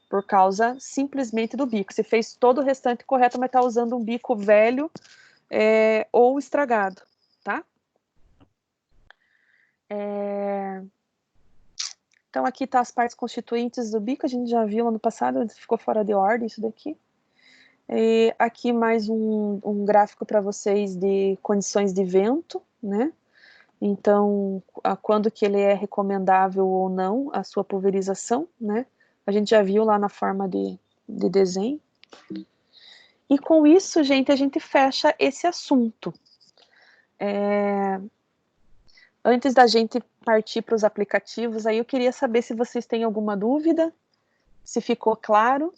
Por causa simplesmente do bico. Você fez todo o restante correto, mas está usando um bico velho ou estragado, tá? Então aqui tá as partes constituintes do bico, a gente já viu ano passado, ficou fora de ordem isso daqui. E aqui mais um gráfico para vocês de condições de vento, né? Então, quando que ele é recomendável ou não a sua pulverização, né? A gente já viu lá na forma de desenho. E com isso, gente, a gente fecha esse assunto. Antes da gente partir para os aplicativos, aí eu queria saber se vocês têm alguma dúvida, se ficou claro.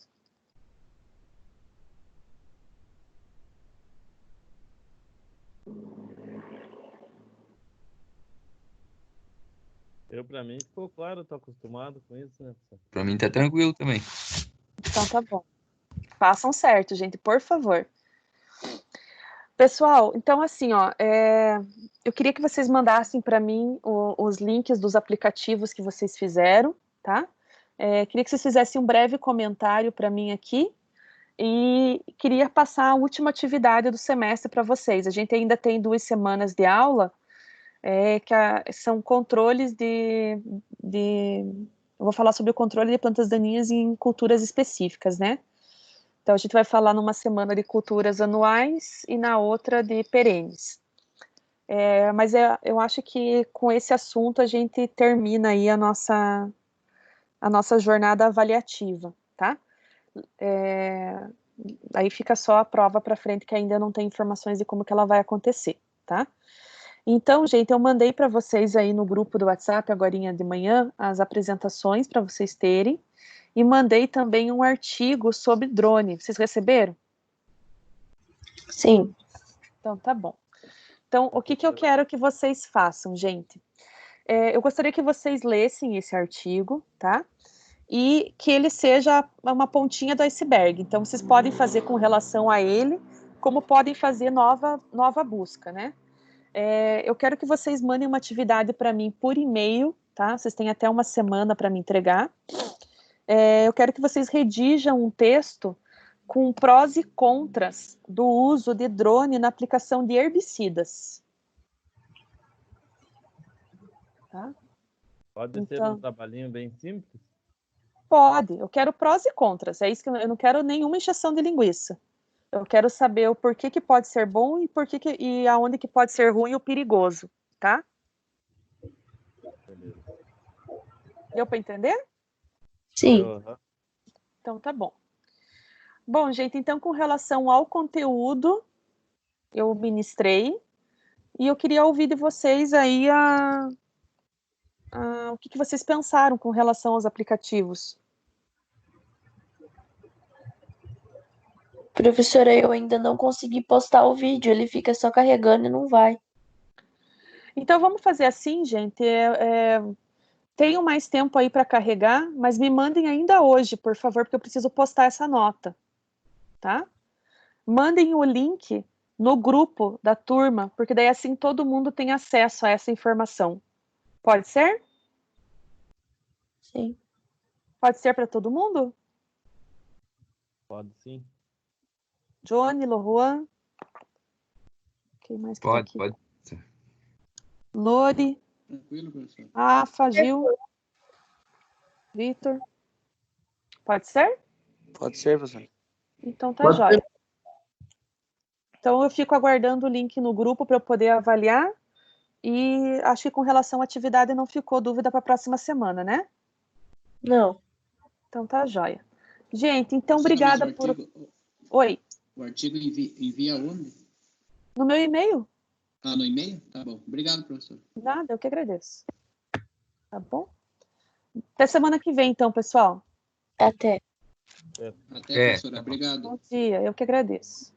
Para mim ficou claro, tô acostumado com isso, né, professor? Para mim tá tranquilo também. Então tá bom. Façam certo, gente, por favor. Pessoal, então assim, ó, eu queria que vocês mandassem para mim os links dos aplicativos que vocês fizeram, tá? Queria que vocês fizessem um breve comentário para mim aqui e queria passar a última atividade do semestre para vocês. A gente ainda tem 2 semanas de aula, são controles eu vou falar sobre o controle de plantas daninhas em culturas específicas, né? Então, a gente vai falar numa semana de culturas anuais e na outra de perenes. Mas eu acho que com esse assunto a gente termina aí a nossa jornada avaliativa, tá? Aí fica só a prova para frente, que ainda não tem informações de como que ela vai acontecer, tá? Então, gente, eu mandei para vocês aí no grupo do WhatsApp, agorinha de manhã, as apresentações para vocês terem, e mandei também um artigo sobre drone. Vocês receberam? Sim. Então, tá bom. Então, o que eu quero que vocês façam, gente? Eu gostaria que vocês lessem esse artigo, tá? E que ele seja uma pontinha do iceberg. Então, vocês podem fazer com relação a ele, como podem fazer nova busca, né? Eu quero que vocês mandem uma atividade para mim por e-mail, tá? Vocês têm até uma semana para me entregar. Eu quero que vocês redigam um texto com prós e contras do uso de drone na aplicação de herbicidas. Tá? Pode ser um trabalhinho bem simples? Pode. Eu quero prós e contras. É isso que eu não quero nenhuma encheção de linguiça. Eu quero saber o porquê que pode ser bom e e aonde que pode ser ruim ou perigoso, tá? Beleza. Deu para entender? Sim. Então tá bom. Bom, gente, então com relação ao conteúdo, eu ministrei e eu queria ouvir de vocês aí o que vocês pensaram com relação aos aplicativos. Professora, eu ainda não consegui postar o vídeo, ele fica só carregando e não vai. Então vamos fazer assim, gente. Tenho mais tempo aí para carregar, mas me mandem ainda hoje, por favor, porque eu preciso postar essa nota, tá? Mandem o link no grupo da turma, porque daí assim todo mundo tem acesso a essa informação. Pode ser? Sim. Pode ser para todo mundo? Pode sim. Johnny, Lohan? Quem mais que tá aqui? Pode. Lori, Tranquilo, professor? Rafa, Gil, Vitor. Pode ser? Pode ser, professor. Então tá jóia. Então eu fico aguardando o link no grupo para eu poder avaliar. E acho que com relação à atividade não ficou dúvida para a próxima semana, né? Não. Então tá jóia. Gente, então Professora, mas obrigada por. Oi, O artigo envia onde? no meu e-mail? Ah, no e-mail? Tá bom. Obrigado, professor. Nada, eu que agradeço. Tá bom? Até semana que vem, então, pessoal. Até. Até, professora. Obrigado. Bom dia, eu que agradeço.